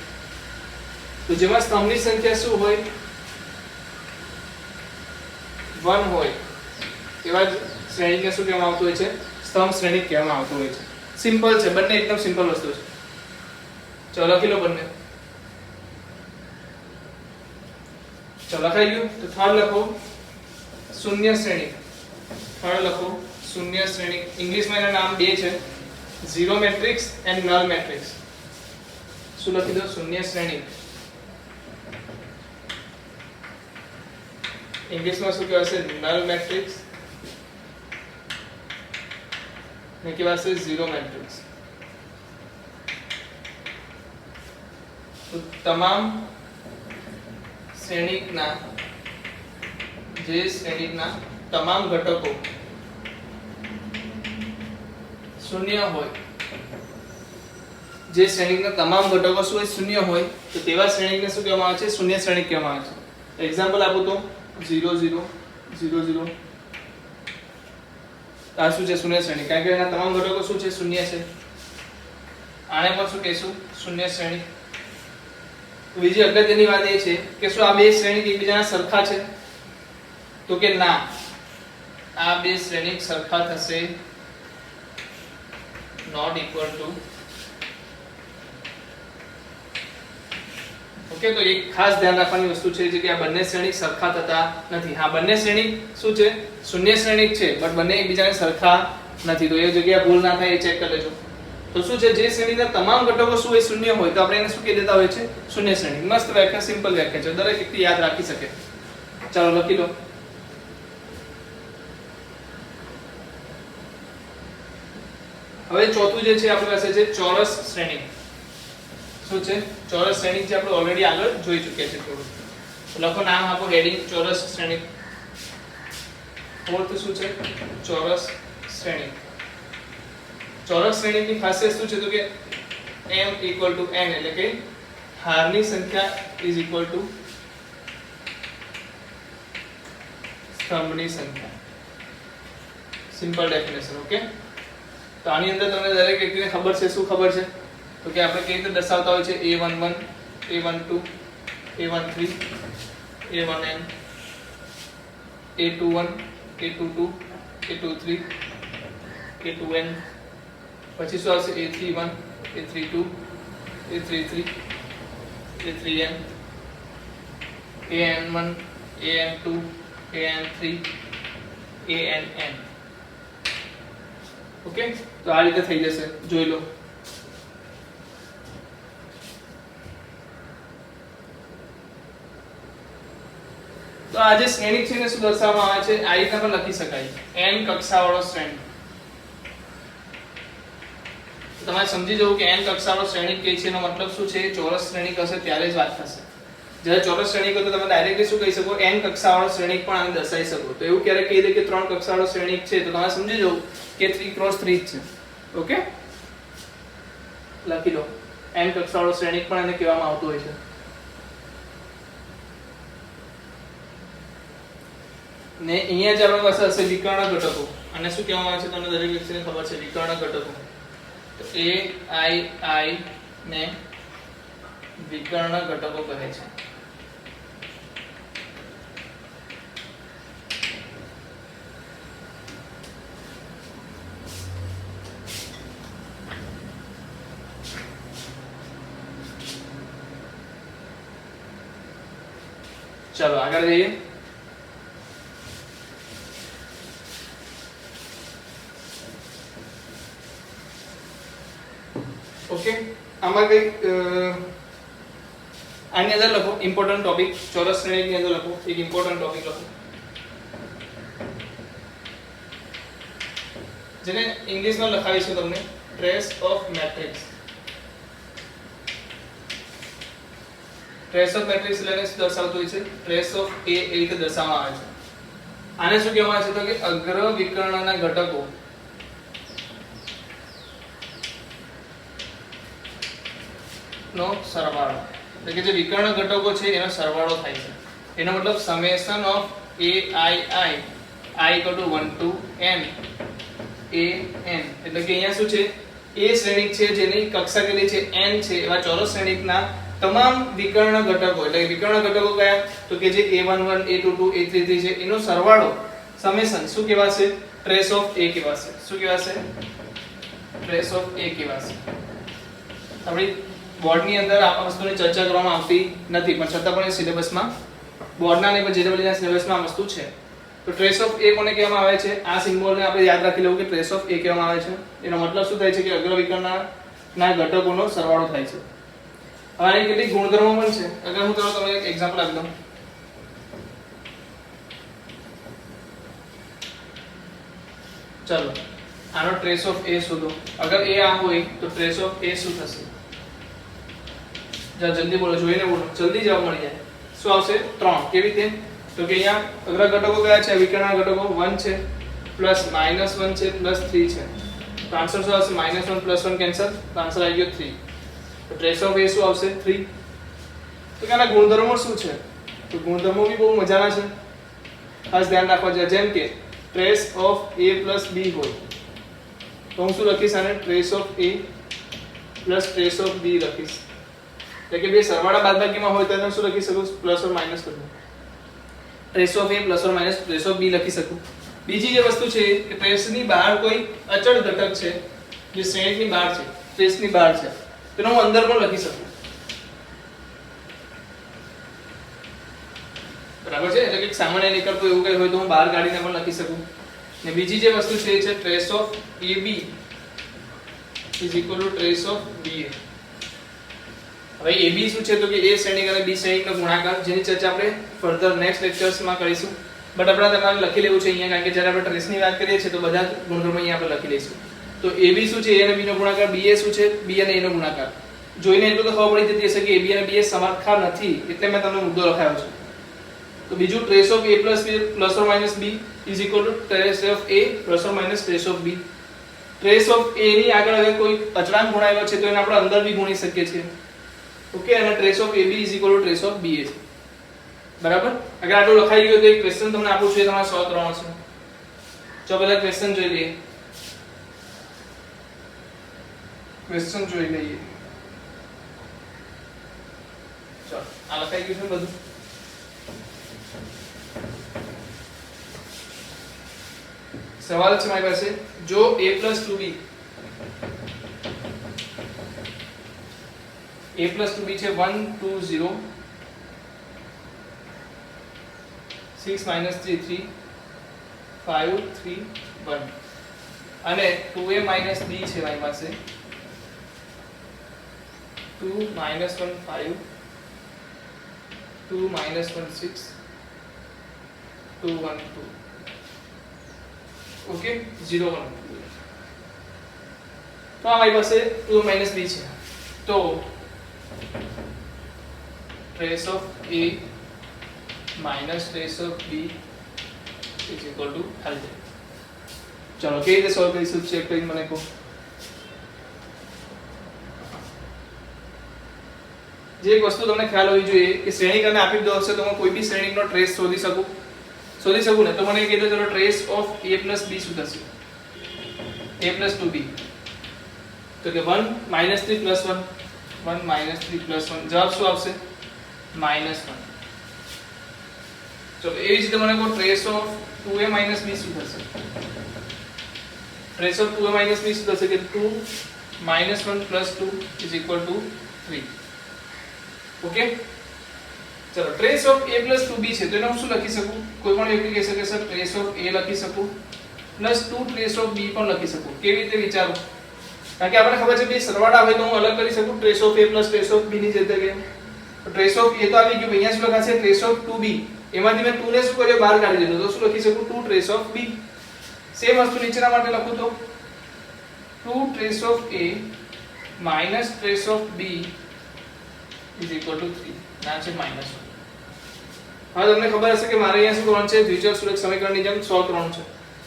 તો જેમાં સ્તંભની સંખ્યા શું હોય? 1 હોય એવા શ્રેણિકને શું કહેવામાં આવતું હોય છે? સ્તંભ શ્રેણિક કહેવામાં આવતું હોય છે. સિમ્પલ છે, બંને એકદમ સિમ્પલ વસ્તુ છે. ચલો લખી લો બંને. ચલો લખાઈ ગયું. તો થર્ડ લખો શૂન્ય શ્રેણિક. થર્ડ લખો શૂન્ય શ્રેણિક. ઇંગ્લિશમાં એના નામ બે છે, zero matrix and null matrix. શું લખી દો? શૂન્ય શ્રેણિક. ઇંગ્લિશમાં શું કહેવાશે? નલ મેટ્રિક્સ ને કહેવાશે ઝીરો મેટ્રિક્સ. તો તમામ શ્રેણિકના જે શ્રેણિકના તમામ ઘટકો શૂન્ય હોય, જે શ્રેણિકના તમામ ઘટકો શું હોય શૂન્ય હોય તો તેવા શ્રેણિકને શું કહેવામાં આવે છે શૂન્ય શ્રેણિક કહેવામાં આવે છે એક્ઝામ્પલ આપું તો 0 0 0 0 આ શું છે શૂન્ય શ્રેણિક કારણ કે એના તમામ ઘટકો શું છે શૂન્ય છે આને પણ શું કહીશું શૂન્ય શ્રેણિક બીજી અગત્યની વાત એ છે કે શું આ બે શ્રેણિક એકબીજાના સરખા છે તો કે ના આ બે શ્રેણિક સરખા થશે નોટ ઇક્વલ ટુ ઓકે તો એક ખાસ ધ્યાન રાખવાની વસ્તુ છે કે આ બંને શ્રેણિક સરખા થતા નથી હા બંને શ્રેણિક શું છે શૂન્ય શ્રેણિક છે બટ બંને એકબીજાને સરખા નથી તો એ જગ્યાએ ભૂલ ના થાય એ ચેક કરી લેજો તો શું છે જે શ્રેણીના તમામ ઘટકો શું હોય શૂન્ય હોય તો આપણે એને શું કહી દેતા હોય છે શૂન્ય શ્રેણી મસ્ત વ્યાખ્યા સિમ્પલ વ્યાખ્યા છે દરેક વ્યક્તિ યાદ રાખી શકે ચાલો લખી લો હવે ચોથું જે છે આપણી પાસે છે ચોરસ શ્રેણી શું છે ચોરસ શ્રેણી જે આપણે ઓલરેડી આગળ જોઈ ચૂક્યા છે થોડું લખો નામ આપો હેડિંગ ચોરસ શ્રેણી ફોર્થ શું છે ચોરસ શ્રેણી ચોરસ શ્રેણીની ખાસિયત શું છે તો કે m = n એટલે કે હારની સંખ્યા = સ્તંભની સંખ્યા સિમ્પલ ડેફિનેશન ઓકે તો આની અંદર તમને દરેક વ્યક્તિને ખબર છે શું ખબર છે તો કે આપણે કેવી રીતે દર્શાવતા હોય છે a11 a12 a13 a1n a21 a22 a23 a2n પછી શું આવશે a31 a32 a33 a3n an1 an2 an3 ann okay તો આ રીતે થઈ જશે જોઈ લો તો આ જે શ્રેણી છે ને શું દર્શાવવામાં આવે છે આ રીતે પણ લખી શકાય n કક્ષાવાળો શ્રેણી તમારે સમજી જવું કે n કક્ષાવાળો શ્રેણી કે છે એનો મતલબ શું છે ચોરસ શ્રેણી હશે ત્યારે જ વાત થશે જ્યારે ચોરસ શ્રેણી કહો તો તમે ડાયરેક્ટલી શું કહી શકો n કક્ષાવાળો શ્રેણી પણ આને દર્શાવી શકો તો એવું ક્યારે કહી દે કે 3 કક્ષાવાળો શ્રેણી છે તો તમારે સમજી જવું કે 3x3 જ છે ઓકે લખી લો n કક્ષાવાળો શ્રેણી પણ આને કહેવામાં આવતું હોય છે ને અહીંયા જ આપણી પાસે હશે વિકર્ણ ઘટકો અને શું કહેવામાં આવે છે તમને દરેક વ્યક્તિને ખબર છે વિકર્ણ ઘટકો તો a i ને વિકર્ણ ઘટકો કહે છે ચલો આગળ જઈએ ઓકે આમાં કઈ આની અંદર લખો ઇમ્પોર્ટન્ટ ટોપિક ચોરસ શ્રેણીની અંદર લખો એક ઇમ્પોર્ટન્ટ ટોપિક લખો જેને ઇંગ્લિશમાં લખાવીશું તમને trace of matrix trace of matrix એટલે શું દર્શાવતું હોય છે ટ્રેસ ઓફ a એ રીતે દર્શાવવામાં આવે છે આને શું કહેવામાં આવે છે તો કે અગ્ર વિકર્ણના ઘટકો નો સરવાળો એટલે કે જે વિકર્ણ ઘટકો છે એનો સરવાળો થાય છે એનો મતલબ summation of a i = 1 to n a n એટલે કે અહીંયા શું છે a શ્રેણિક છે જેની કક્ષા કેટલી છે n છે એવા ચોરસ શ્રેણિકના તમામ વિકર્ણ ઘટકો એટલે વિકર્ણ ઘટકો કયા તો કે જે a11 a22 a33 છે એનો સરવાળો સમેશન શું કહેવાશે ટ્રેસ ઓફ a કહેવાશે શું કહેવાશે ટ્રેસ ઓફ a કહેવાશે આપણી બોર્ડની અંદર આ વસ્તુની ચર્ચા કરવામાં આવતી નથી પણ છતાં પણ સિલેબસમાં બોર્ડના ને જે બધી સિલેબસમાં આ વસ્તુ છે તો ટ્રેસ ઓફ a કોને કહેવામાં આવે છે આ સિમ્બોલને આપણે યાદ રાખી લેવું કે ટ્રેસ ઓફ a કહેવામાં આવે છે એનો મતલબ શું થાય છે કે અગ્ર વિકર્ણના ઘટકોનો સરવાળો થાય છે હવે આની કેટલીક ગુણધર્મો પણ છે અગર હું તમને એક એક્ઝામ્પલ આપી દઉં ચલો આનો ટ્રેસ ઓફ a શોધો અગર a આ હોય તો ટ્રેસ ઓફ a શું થશે જલ્દી બોલો જોઈને બોલો જલ્દી જવાબ મળી જાય શું આવશે 3 કેવી રીતે તો કે અહીંયા અગ્ર ઘટકો કયા છે વિકર્ણ ઘટકો 1 છે પ્લસ -1 છે પ્લસ 3 છે તો આન્સર શું આવશે -1 + 1 કેન્સલ તો આન્સર આવી ગયો 3 તો ટ્રેસ ઓફ એ શું આવશે 3. તો કે આના ગુણધર્મો શું છે? તો ગુણધર્મો બી બહુ મજાના છે, ખાસ ધ્યાન રાખવા જોઈએ. જેમ કે ટ્રેસ ઓફ a + b હોય તો હું શું લખીશ? આને trace of a + trace of b લખીશ. એટલે કે બે સરવાળા બાદબાકીમાં હોય તો એને શું લખી શકું? પ્લસ ઓર માઈનસ કરું. Trace of a + or minus trace of b લખી શકું. બીજી જે વસ્તુ છે કે ટ્રેસની બહાર કોઈ અચળ ઘટક છે જે શ્રેણીની બહાર છે, ટ્રેસની બહાર છે, તેનો હું અંદર પણ લખી શકું. બરાબર છે? એટલે કે સામાન્ય નીકળતો એવું કંઈ હોય તો હું બહાર કાઢીને પણ લખી શકું. ને બીજી જે વસ્તુ છે એ છે trace of AB = trace of BA. હવે AB શું છે? તો કે A શ્રેણિક અને B શ્રેણિકનો ગુણાકાર, જેની ચર્ચા આપણે ફર્ધર નેક્સ્ટ લેક્ચર્સમાં કરીશું. બટ આપણે તમારે લખી લેવું છે અહીંયા, કારણ કે જ્યારે આપણે ટ્રેસની વાત કરીએ છીએ તો બધા ગુણધર્મો અહીંયા આપણે લખી લઈશું. તો AB શું છે? A અને B નો ગુણાકાર. BA શું છે? B અને A નો ગુણાકાર. જોઈને એટલું તો ખબર પડી જતી હશે કે AB અને BA સમાનખા નથી, એટલે મેં તમને મુદ્દો લખાયો છે. તો બીજું trace of A + B + or minus B = trace of A + or minus trace of B. Trace of A ની આગળ હવે કોઈ અચળાંક ગુણાયેલો છે તો એને આપણે અંદર બી ગુણી શકીએ છીએ. ઓકે, અને trace of AB = trace of BA છે. બરાબર? અગર આટલું લખાઈ ગયું તો એક ક્વેશ્ચન તમને આપું છું, એ તમારે 100 3 છે. જો પહેલા ક્વેશ્ચન જોઈ લઈએ. ક્વેશ્ચન જોઈ લઈએ. ચાલો, આ લખાઈ ગયું છે બધું. સવાલ છે મારી પાસે, જો a + 2b છે 1 2 0 6 - 3 3 5 3 1 અને 2a - b છે મારી પાસે 2 - 1 5 2 - 1 6 2 1 2. ઓકે, 0 1 તો આ મારી પાસે 2 - b છે. તો trace of A - trace of B = LJ. ચલો, કેવી રીતે સોલ્વ કરીશું ચેક કરીને મને કહો. જે એક વસ્તુ તમને ખ્યાલ હોવી જોઈએ કે શ્રેણિક અને આપી દો હશે તો હું કોઈ બી શ્રેણિકનો ટ્રેસ શોધી શકું ને. તો મને કહી દો, ચલો ટ્રેસ ઓફ A + B શું થશે? A + 2B. તો કે 1 - 3 + 1 1 - 3 + 1 જવાબ શું આવશે? -1. ચલો, એવી જ રીતે મને કહો ટ્રેસ ઓફ 2a - b શું થશે? ટ્રેસ ઓફ 2a - b શું થશે? કે 2 - 1 + 2 = 3. ઓકે, ચલો ટ્રેસ ઓફ A + 2b છે તો એને હું શું લખી શકું? કોઈ પણ વ્યક્તિ કહી શકે સર ટ્રેસ ઓફ A લખી શકું +2 ટ્રેસ ઓફ B પણ લખી શકું. કેવી રીતે વિચારો? કારણ કે આપણને ખબર છે બે સરવાળા હોય તો હું અલગ કરી શકું trace of A + trace of B ની જગ્યાએ. તો ટ્રેસ ઓફ A તો આવી ગયું, અહીંયા શું લખાશે? Trace of 2b. એમાંથી મેં 2 ને શું કર્યો? બહાર કાઢી દીધો. તો શું લખી શકું? 2 ટ્રેસ ઓફ B. સેમ વસ્તુ નીચેના માટે લખું તો 2 trace of A - trace of B = 3. ના છે -1. હવે તમને ખબર હશે કે મારે અહીંયા શું કરવાનું છે? દ્વિચલ સુરેખ સમીકરણની જેમ સોલ્વ કરવાનું છે.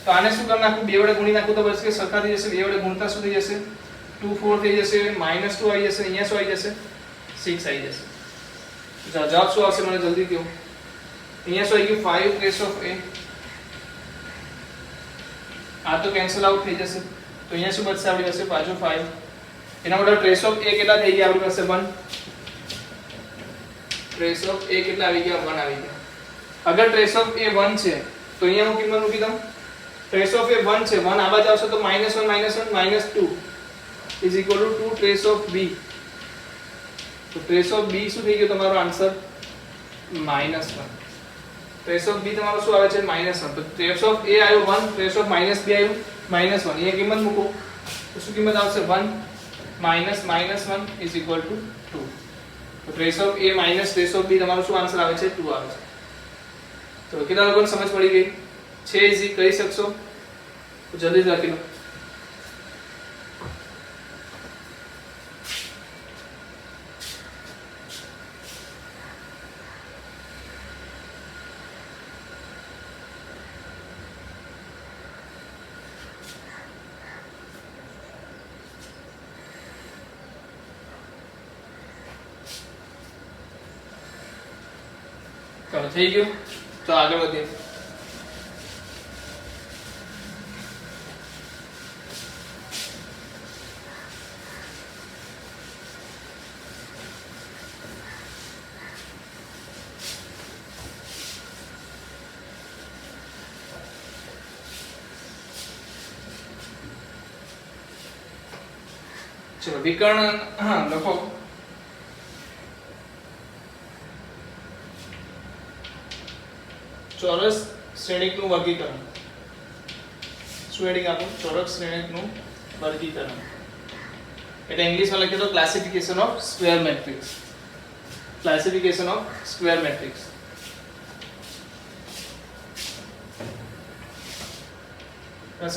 તો આને શું કરી નાખું? બે વડે ગુણી નાખું તો બસ કે સરખા થઈ જશે. બે વડે ગુણતા શું થઈ જશે? 2 4 થઈ જશે, -2 આવી જશે, અહીંયા શું આવી જશે? 6 આવી જશે. જવાબ શું આવશે મને જલ્દી કહો. અહીંયા શું આવી ગયું? 5 ટ્રેસ ઓફ A. આ તો કેન્સલ આઉટ થઈ જશે. તો અહીંયા શું બચશે આપણી પાસે? પાછું 5. એના માટે ટ્રેસ ઓફ A કેટલા થઈ ગયા આપણી પાસે? 1. ટ્રેસ ઓફ A કેટલા આવી ગયા? 1 આવી ગયા. અગર ટ્રેસ ઓફ A 1 છે તો અહીંયા હું કિંમત મૂકી દઉં. ટ્રેસ ઓફ A 1 છે, 1 આ બાજુ આવશે તો -1 -1 -2 = 2 ટ્રેસ ઓફ B. તો ટ્રેસ ઓફ B શું થઈ ગયો તમારો આન્સર? -1. ટ્રેસ ઓફ B તમારો શું આવે છે? -1. તો ટ્રેસ ઓફ A આવ્યો 1, ટ્રેસ ઓફ -B આવ્યું -1. અહીંયા કિંમત મૂકો તો શું કિંમત આવશે? 1 -1 = 2. તો trace of A - trace of B તમારો શું આન્સર આવે છે? 2 આવે છે. તો કેટલા લોકોને સમજ પડી ગઈ છે? ઈઝી કરી શકશો તો જલ્દી લખી લો. ચાલો થઈ ગયું. તો આગળ વધીએ. ચલો વિકર્ણ લખો. ચોરસ શ્રેણિકનું વર્ગીકરણ. શું હેડિંગ આપો? ચોરસ શ્રેણિકનું વર્ગીકરણ. એટલે ઇંગ્લિશમાં લખીએ તો classification of square matrix. Classification of square matrix.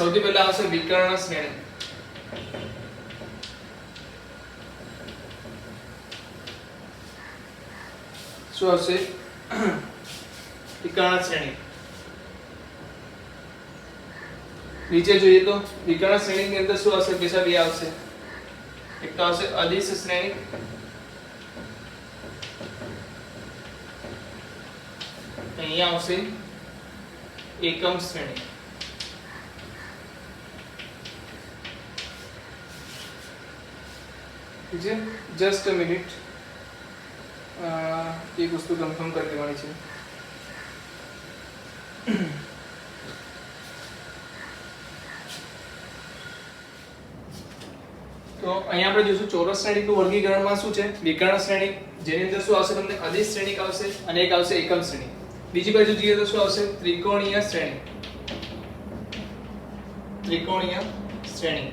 સૌથી પહેલા આવશે વિકર્ણ શ્રેણી. શું આવશે? વિકર્ણ શ્રેણી. નીચે જોઈએ તો વિકર્ણ શ્રેણી ની અંદર શું આવશે? બીજા બે આવશે. એક તો આવશે અદિશ શ્રેણી, અહીંયા આવશે એકમ શ્રેણી. ઠીક છે, જસ્ટ અ મિનિટ, એક વસ્તુ કન્ફર્મ કરી દેવાની છે. તો અહીંયા આપણે જોઈશું ચોરસ શ્રેણીનું વર્ગીકરણમાં શું છે? વિકર્ણ શ્રેણી, જેની અંદર શું આવશે? તમને અદિશ શ્રેણી આવશે અને એક આવશે એકમ શ્રેણી. બીજી બાજુ જોઈએ તો શું આવશે? ત્રિકોણીય શ્રેણી. ત્રિકોણીય શ્રેણી.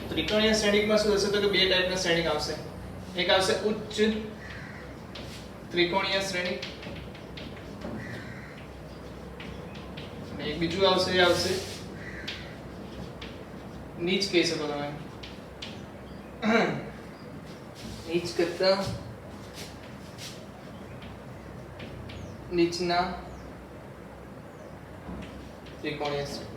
ત્રિકોણીય શ્રેણીમાં શું હશે? તો કે બે ટાઈપના શ્રેણી આવશે. એક આવશે ઉચ્ચ ત્રિકોણીય શ્રેણી અને એક બીજું આવશે, એ આવશે નીચ કહી શકો તમે. નીચ કરતા નીચના ત્રિકોણીય શ્રેણી.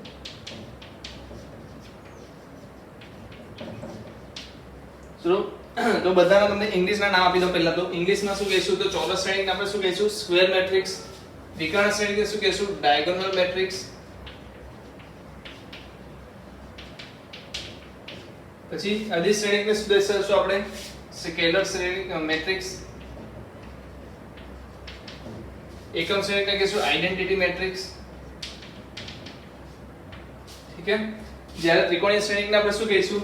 તો બધાના તમને ઇંગ્લિશના નામ આપી દો. પહેલા તો ઇંગ્લિશમાં શું કહીશું? તો ચોરસ શ્રેણીને આપણે શું કહીશું? Square matrix. વિકર્ણ શ્રેણીને શું કહીશું? Diagonal matrix. પછી અદિશ શ્રેણીને શું દર્શાવશું આપણે? સ્કેલર શ્રેણી મેટ્રિક્સ. એકમ શ્રેણીને કહીશું આઇડેન્ટિટી મેટ્રિક્સ. ઠીક છે. જ્યારે ત્રિકોણીય શ્રેણીને આપણે શું કહીશું?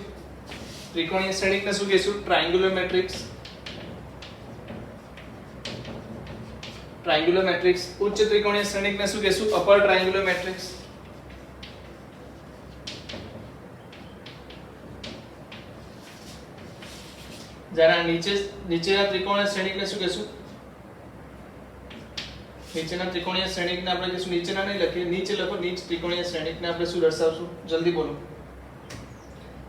ત્રિકોણીય શ્રેણીને શું કહીશું? Triangular matrix. Triangular matrix. ઉચ્ચ ત્રિકોણીય શ્રેણીને શું કહીશું? Upper triangular matrix. જરા નીચેના ત્રિકોણીય શ્રેણીને શું કહીશું? નીચેના ત્રિકોણીય શ્રેણીને આપણે કહીશું, નીચેના નહીં લખીએ, નીચે લખો. નીચ ત્રિકોણીય શ્રેણીને આપણે શું દર્શાવશું? જલ્દી બોલો.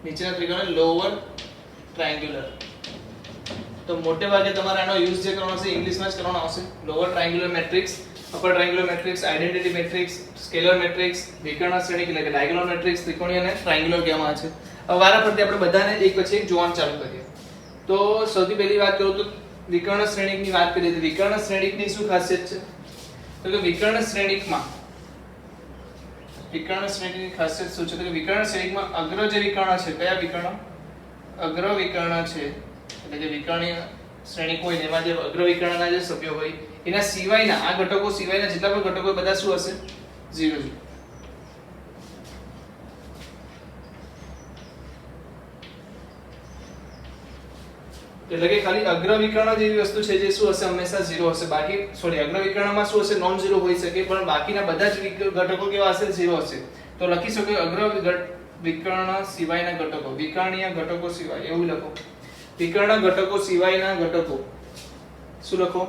નીચેના ત્રિકોણ લોઅર ટ્રાયંગ્યુલર. તો મોટે ભાગે તમારે આનો યુઝ જે કરવાનો છે ઇંગ્લિશમાં જ કરવાનો આવશે. Lower triangular matrix, upper triangular matrix, identity matrix, scalar matrix, વિકર્ણ શ્રેણી એટલે કે ડાયગોનલ મેટ્રિક્સ, ત્રિકોણીય અને ટ્રાયંગ્યુલર કહેવામાં આવે છે. હવે વારાફરતી આપણે બધાને એક પછી એક જોવાનું ચાલુ કરીએ. તો સૌથી પહેલી વાત કરું તો વિકર્ણ શ્રેણીની વાત કરીએ તો વિકર્ણ શ્રેણીની શું ખાસિયત છે? તો કે વિકર્ણ શ્રેણીમાં વિકર્ણ શ્રેણીની ખાસિયત શું છે? તો કે વિકર્ણ શ્રેણીમાં અગ્ર જે વિકર્ણ છે, કયા વિકર્ણ? અગ્ર વિકર્ણ છે, એટલે જે વિકર્ણીય શ્રેણી હોય એમાં જે અગ્ર વિકર્ણના જે સભ્યો હોય એના સિવાયના આ ઘટકો સિવાયના જેટલા પણ ઘટકો બધા શું હશે? 0 છે. એટલે કે ખાલી અગ્ર વિકર્ણ જેવી વસ્તુ છે જે શું હશે? હંમેશા 0 હશે. બાકી સોરી અગ્ર વિકર્ણમાં શું હશે? નોન 0 હોઈ શકે, પણ બાકીના બધા જ ઘટકો કેવા હશે? 0 હશે. તો લખી શકો અગ્ર વિકર્ણ સિવાયના ઘટકો, વિકર્ણીય ઘટકો સિવાય, એવું લખો. વિકર્ણ ઘટકો સિવાયના ઘટકો શું લખો?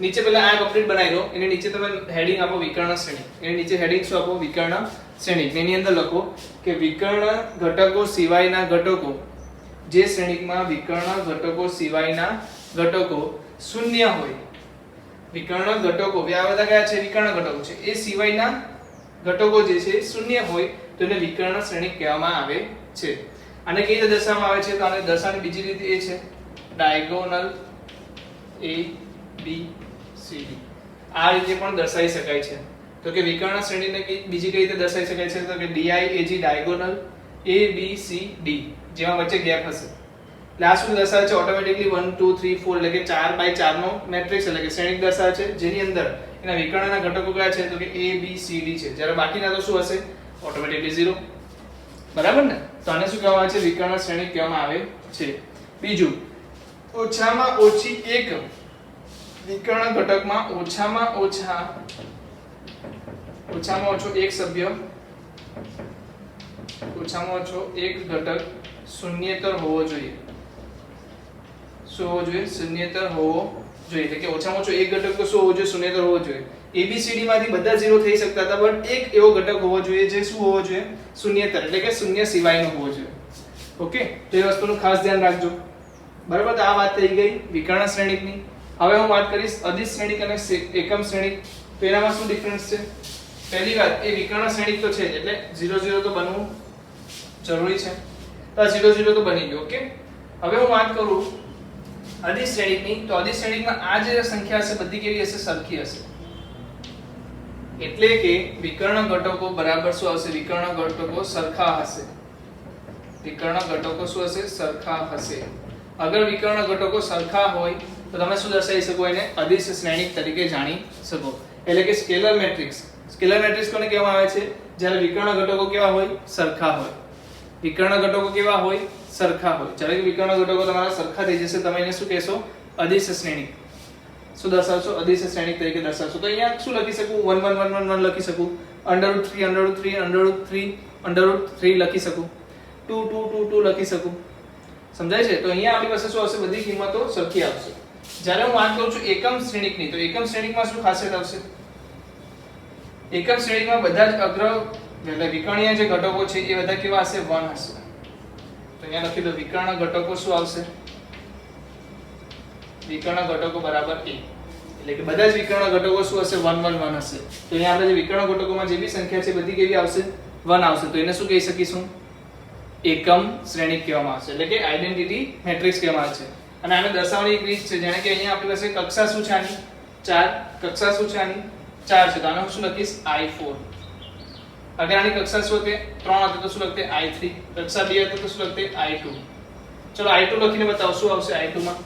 નીચે પહેલા આ કમ્પ્લીટ બનાવી લો. એની નીચે તમે હેડિંગ આપો વિકર્ણ શ્રેણી. એની નીચે હેડિંગ શું આપો? વિકર્ણ શ્રેણી. એની અંદર લખો કે વિકર્ણ ઘટકો સિવાયના ઘટકો, જે શ્રેણીમાં વિકર્ણ ઘટકો સિવાયના ઘટકો શૂન્ય હોય. વિકર્ણ ઘટકો આ બધા કયા છે? વિકર્ણ ઘટકો છે. એ સિવાયના ઘટકો જે છે શૂન્ય હોય તો એને વિકર્ણ શ્રેણી કહેવામાં આવે છે. આને કઈ રીતે દર્શાવવામાં આવે છે? તો આને દર્શાવવાની બીજી રીત એ છે diagonal A B C D. આ રીતે પણ દર્શાવી શકાય છે. તો કે વિકર્ણ શ્રેણીને બીજી કઈ રીતે દર્શાવી શકાય છે? તો કે DIAG ડાયગોનલ ABCD જેમાં વચ્ચે ગેપ હશે. એટલે આ શું દર્શાવે છે? ઓટોમેટિકલી 1 2 3 4 એટલે કે 4x4 નો મેટ્રિક્સ એટલે કે શ્રેણિક દર્શાવે છે, જેની અંદર એના વિકર્ણના ઘટકો કયા છે? તો કે ABCD છે. જ્યારે બાકીના તો શું હશે? ઓટોમેટિકલી 0. બરાબર ને? તો આને શું કહેવામાં આવે છે? વિકર્ણ શ્રેણિક કહેવામાં આવે છે. બીજું, ઓછામાં ઓછી એક વિકર્ણ ઘટકમાં ઓછામાં ઓછો એક સભ્ય ઓછામાં ઓછો એક ઘટક શૂન્યેતર હોવો જોઈએ. શું હોવો જોઈએ? શૂન્યેતર હોવો જોઈએ. એટલે કે ઓછામાં ઓછો એક ઘટક તો શું હોવો જોઈએ? શૂન્યેતર હોવો જોઈએ. ABCD માંથી બધા 0 થઈ શકતા હતા, પણ એક એવો ઘટક હોવો જોઈએ જે શું હોવો જોઈએ? શૂન્યેતર એટલે કે શૂન્ય સિવાયનો હોવો જોઈએ. ઓકે, તો એ વસ્તુનું ખાસ ધ્યાન રાખજો. બરાબર? તો આ વાત થઈ ગઈ વિકર્ણ શ્રેણિકની. હવે હું વાત કરીશ અદિશ શ્રેણિક અને એકમ શ્રેણિક. તો એનામાં શું ડિફરન્સ છે? પહેલી વાત, એ વિકર્ણ શ્રેણિક તો છે જ, એટલે 0 0 તો બનવું જરૂરી છે. તો આ 0 0 તો બની ગયો. ઓકે, હવે હું વાત કરું અદિશ શ્રેણિકની. તો અદિશ શ્રેણિકમાં આ જે સંખ્યા હશે બધી કેવી હશે? સરખી હશે. એટલે કે વિકર્ણ ઘટકો બરાબર શું આવશે? વિકર્ણ ઘટકો સરખા હશે. વિકર્ણ ઘટકો શું હશે? સરખા હશે. અગર વિકર્ણ ઘટકો સરખા હોય તો તમે શું દર્શાવી શકો? એને અદિશ શ્રેણિક તરીકે જાણી શકો. એટલે કે સ્કેલર મેટ્રિક્સ. સ્કેલર મેટ્રિક્સ કોને કહેવામાં આવે છે? જ્યારે વિકર્ણ ઘટકો કેવા હોય? સરખા હોય. વિકર્ણ ઘટકો કેવા હોય? સરખા હોય. જ્યારે કે વિકર્ણ ઘટકો તમારા સરખા થઈ જશે, તમે એને શું કહેશો? અદિશ શ્રેણિક. શું દર્શાવશો? અદિશ શ્રેણિક તરીકે દર્શાવશો. તો અહીંયા શું લખી શકું? 1 1 1 1 1 લખી શકું. √3 લખી શકું. 2 2 2 2 લખી શકું. સમજાય છે? તો અહીંયા આપણી પાસે શું આવશે? બધી કિંમતો સરખી આવશે. જ્યારે હું વાત કરું છું એકમ શ્રેણિકની, તો એકમ શ્રેણિકમાં શું ખાસિયત આવશે? એકમ શ્રેણિકમાં બધા જ અગ્ર એટલે વિકર્ણીય જે ઘટકો છે એ બધા કેવા હશે? 1 હશે. તો અહીંયા લખી દો વિકર્ણ ઘટકો શું આવશે? વિકર્ણ ઘટકો બરાબર 1. એટલે કે બધા જ વિકર્ણ ઘટકો શું હશે? 1 1 1 હશે. તો અહીંયા આપણે જે વિકર્ણ ઘટકોમાં જે બી સંખ્યા છે બધી કેવી આવશે? 1 આવશે. તો એને શું કહી શકીશું? એકમ શ્રેણિક કહેવામાં આવશે. એટલે કે આઇડેન્ટિટી મેટ્રિક્સ કહેવામાં આવે છે. અને આને દર્શાવવાની એક રીત છે, જેને કે અહીંયા આપણી પાસે કક્ષા શું છે? આની 4. કક્ષા શું છે? આની 4 છે. તો આને હું શું લખીશ? I4. અગર આની કક્ષા શું હતી? 3 હતી તો શું લખતે? I3. કક્ષા 2 હતી તો શું લખતે? I2. ચલો I2 લખીને બતાવો શું આવશે I2 માં?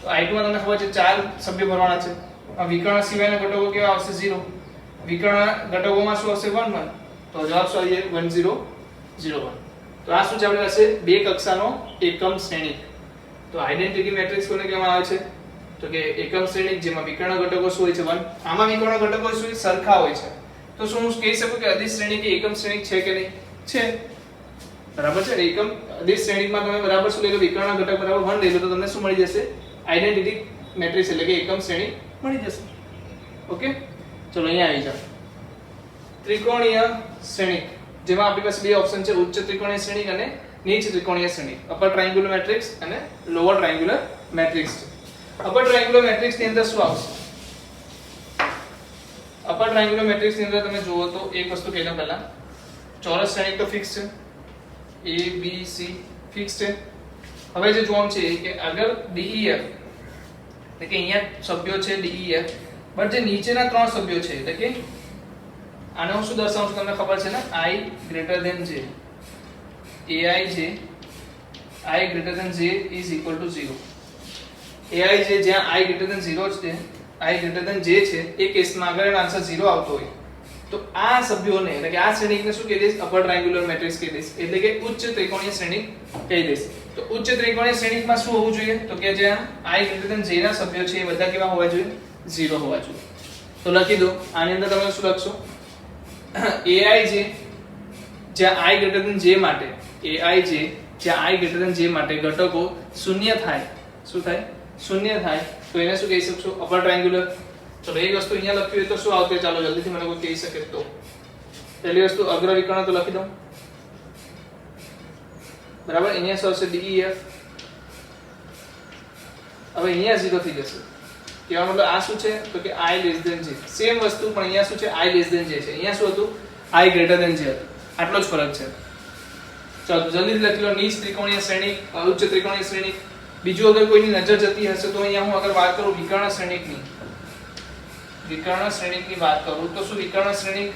તો I2 માં તમને ખબર છે 4 સભ્ય ભરવાના છે. આ વિકર્ણ સિવાયના ઘટકો કેવા આવશે? 0. વિકર્ણ ઘટકોમાં શું આવશે? 1 1. તો જવાબ શું આવી જાય? 1 0 0 1. તો આ શું છે આપણી પાસે? બે કક્ષાનો એકમ શ્રેણિક. તો આઇડેન્ટિટી મેટ્રિક્સ કોને કહેવામાં આવે છે? તો કે એકમ શ્રેણિક જેમાં વિકર્ણ ઘટકો શું હોય છે? 1. આમાં વિકર્ણ ઘટકો શું સરખા હોય છે. તો શું હું કહી શકું કે અદિશ શ્રેણિક એ એકમ શ્રેણિક છે કે નહીં? છે. બરાબર છે. એકમ અદિશ શ્રેણિકમાં તમે બરાબર શું લઈ લો? વિકર્ણ ઘટક બરાબર 1 લઈ લો તો તમને શું મળી જશે? આઇડેન્ટિટી મેટ્રિક્સ એટલે કે એકમ શ્રેણિક મળી જશે. ઓકે, ચલો અહીંયા આવી જાઓ. ત્રિકોણીય શ્રેણિક જેમાં આપણી પાસે બે ઓપ્શન છે, ઉચ્ચ ત્રિકોણીય શ્રેણિક અને નીચ ત્રિકોણીય શ્રેણિક. અપર ટ્રાયેંગ્યુલર મેટ્રિક્સ અને લોઅર ટ્રાયેંગ્યુલર મેટ્રિક્સ. અપર ટ્રાયેંગ્યુલર મેટ્રિક્સ ની અંદર શું આવશે? અપર ટ્રાયેંગ્યુલર મેટ્રિક્સ ની અંદર તમે જુઓ તો એક વસ્તુ કહી દઉં પહેલા, ચોરસ શ્રેણિક તો ફિક્સ છે, A B C ફિક્સ છે. હવે જે જોવાનું છે કે અગર DEF એટલે કે અહીંયા સભ્યો છે DEF, બટ જે નીચેના ત્રણ સભ્યો છે એટલે કે આને હું શું દર્શાવું છું તમને ખબર છે ને? I greater than J. Aij I greater than J is equal to 0. Aij જ્યાં I greater than 0 છે, I greater than J છે, એ કેસમાં અગર એનો આન્સર 0 આવતો હોય તો આ સભ્યોને એટલે કે આ શ્રેણિકને શું કહી દઈશ? અપર ટ્રાયેંગ્યુલર મેટ્રિક્સ કહી દઈશ. એટલે કે ઉચ્ચ ત્રિકોણીય શ્રેણિક કહી દઈશ. તો ઉચ્ચ ત્રિકોણીય શ્રેણિકમાં શું હોવું જોઈએ? તો કે જ્યાં I greater than J ના સભ્યો છે એ બધા કેવા હોવા જોઈએ? 0 હોવા જોઈએ. તો લખી દો. આની અંદર તમે શું લખશો? Aij જ્યાં I greater than J માટે, Aij જ્યાં I greater than J માટે ઘટકો શૂન્ય થાય. શું થાય? શૂન્ય થાય. તો એને શું કહી શકશો? અપર ટ્રાયેંગ્યુલર. ચલો એક વસ્તુ અહીંયા લખ્યું હોય તો શું આવશે? ચાલો જલ્દીથી મને કોઈ કહી શકે તો. પહેલી વસ્તુ અગ્ર વિકર્ણ તો લખી દઉં. બરાબર. અહીંયા શું આવશે? DEF. હવે અહીંયા 0 થઈ જશે. કહેવાનો મતલબ આ શું છે? તો કે I less than J. Same વસ્તુ પણ અહીંયા શું છે? I less than J છે. અહીંયા શું હતું? I greater than J હતું. આટલો જ ફરક છે. ચાલો જલ્દીથી લખી લો. નીચ ત્રિકોણીય શ્રેણિક, ઉચ્ચ ત્રિકોણીય શ્રેણિક. બીજું અગર કોઈની નજર જતી હશે તો અહીંયા હું અગર વાત કરું વિકર્ણ શ્રેણિકની, વિકર્ણ શ્રેણિકની વાત કરું તો શું વિકર્ણ શ્રેણિક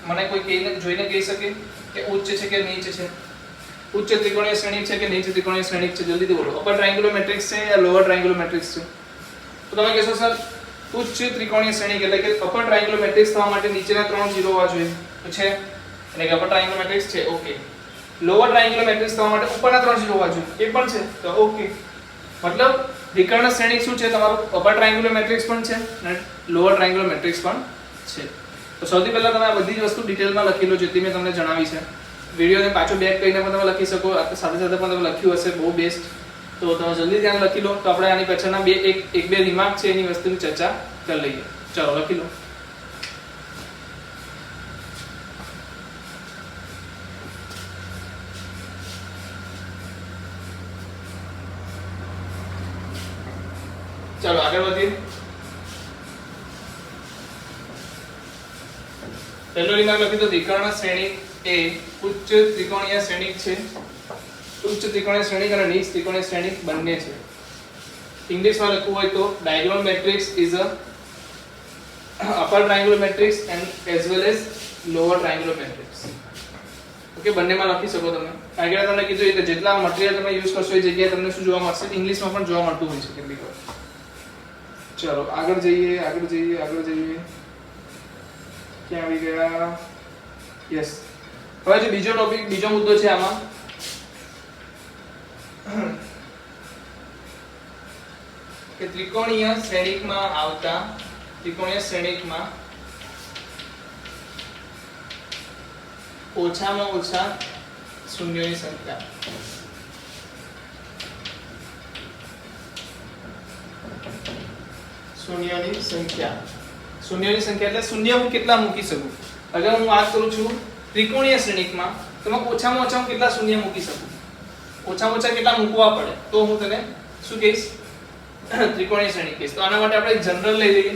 મને કોઈ કહીને જોઈને કહી શકે કે ઉચ્ચ છે કે નીચ છે? ઉચ્ચ ત્રિકોણીય શ્રેણિક છે કે નીચ ત્રિકોણીય શ્રેણિક છે? જલ્દીથી બોલો. અપર ટ્રાયેંગ્યુલર મેટ્રિક્સ છે યા લોઅર ટ્રાયેંગ્યુલર મેટ્રિક્સ છે? તો તમે કહેશો સર ઉચ્ચ ત્રિકોણીય શ્રેણિક એટલે કે અપર ટ્રાયેંગ્યુલર મેટ્રિક્સ થવા માટે નીચેના 3 0 હોવા જોઈએ. તો છે એટલે કે અપર ટ્રાયેંગ્યુલર મેટ્રિક્સ છે. ઓકે. લોઅર ટ્રાયેંગ્યુલર મેટ્રિક્સ થવા માટે ઉપરના 3 0 હોવા જોઈએ. એ પણ છે. તો ઓકે. મતલબ વિકર્ણ શ્રેણિક શું છે? તમારું અપર ટ્રાયેંગ્યુલર મેટ્રિક્સ પણ છે અને લોઅર ટ્રાયેંગ્યુલર મેટ્રિક્સ પણ છે. તો સૌથી પહેલા તમે આ બધી જ વસ્તુ ડિટેલમાં લખી લો જેટલી મેં તમને જણાવી છે. વિડિયોને પાછો બેક કરીને પણ તમે લખી શકો, સાથે સાથે પણ તમે લખ્યું હશે, બહુ બેસ્ટ. તો તમે જલ્દી ધ્યાન લખી લો. તો આપણે આની પાછળના એક બે રિમાર્ક છે એની વસ્તુની ચર્ચા કરી લઈએ. ચાલો લખી લો. ચાલો આગળ વધીએ. પહેલો રિમાર્ક લખી દો. વિકર્ણ શ્રેણિક એ ઉચ્ચ ત્રિકોણીય શ્રેણિક છે. ઉચ્ચ ત્રિકોણીય શ્રેણિક અને નીચ ત્રિકોણીય શ્રેણિક બંને છે. ઇંગ્લિશમાં લખવું હોય તો diagonal matrix is a upper triangular matrix and as well as lower triangular matrix. Okay, બંનેમાં લખી શકો તમે. આગળ તમને કીધું કે જેટલા મટીરીયલ તમે યુઝ કરશો એ જગ્યાએ તમને શું જોવા મળશે? ઇંગ્લિશમાં પણ જોવા મળતું હોય છે કેટલીક વાર. ચલો આગળ જઈએ. ક્યાં આવી ગયા? યસ. હવે જે બીજો ટોપિક, બીજો મુદ્દો છે આમાં કે ત્રિકોણીય શ્રેણિકમાં આવતા ઓછામાં ઓછા શૂન્યોની સંખ્યા. શૂન્યની સંખ્યા એટલે શૂન્ય હું કેટલા મૂકી શકું? અગર હું વાત કરું છું ત્રિકોણીય શ્રેણિકમાં તો હું ઓછામાં ઓછા હું કેટલા શૂન્ય મૂકી શકું? ઓછામાં ઓછા કેટલા મૂકવા પડે તો હું તને શું કહીશ? ત્રિકોણીય શ્રેણિક કહીશ. તો આના માટે આપણે જનરલ લઈ લઈએ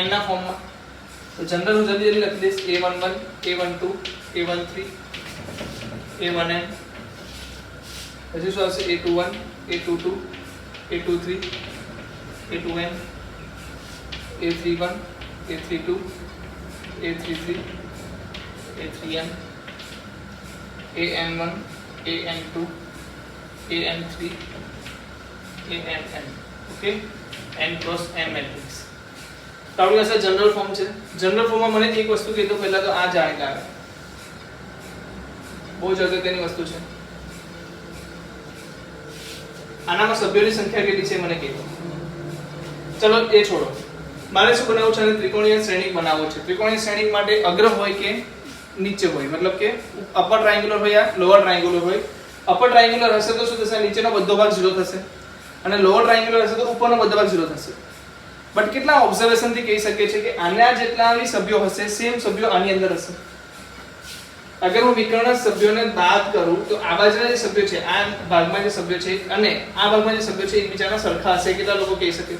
n ના ફોર્મમાં. તો જનરલ હું જલ્દી લખી દઈશ. a11 a12 a13 a1n, પછી શું આવશે? a21 a22 a23 a2n a31 a32 a33 a3n an1 an2 an3 ann. Okay, n cross n matrix. તો આપણી પાસે જનરલ ફોર્મ છે. જનરલ ફોર્મમાં મને એક વસ્તુ કહી દો પહેલા તો આ જાણી લાગે, બહુ જ અગત્યની વસ્તુ છે. આનામાં સભ્યોની સંખ્યા કેટલી છે મને કહી દો. ચલો એ છોડો, મારે શું બનાવવું છે? અને ત્રિકોણીય શ્રેણિક બનાવવો છે. ત્રિકોણીય શ્રેણિક માટે અગ્ર હોય કે નીચે હોય, મતલબ કે અપર ટ્રાયેંગ્યુલર હોય યા લોઅર ટ્રાયેંગ્યુલર હોય. અપર ટ્રાયેંગ્યુલર હશે તો શું થશે? નીચેનો બધો ભાગ 0 થશે અને લોઅર ટ્રાયેંગ્યુલર હશે તો ઉપરનો બધો ભાગ 0 થશે. બટ કેટલા ઓબ્ઝર્વેશન થી કહી શકીએ છીએ કે આના જેટલા સભ્યો હશે સેમ સભ્યો આની અંદર હશે. અગર હું વિકર્ણ સભ્યોને બાદ કરું તો આ બાજુના જે સભ્યો છે, આ ભાગમાં જે સભ્યો છે અને આ ભાગમાં જે સભ્યો છે એકબીજાના સરખા હશે. કેટલા લોકો કહી શકે?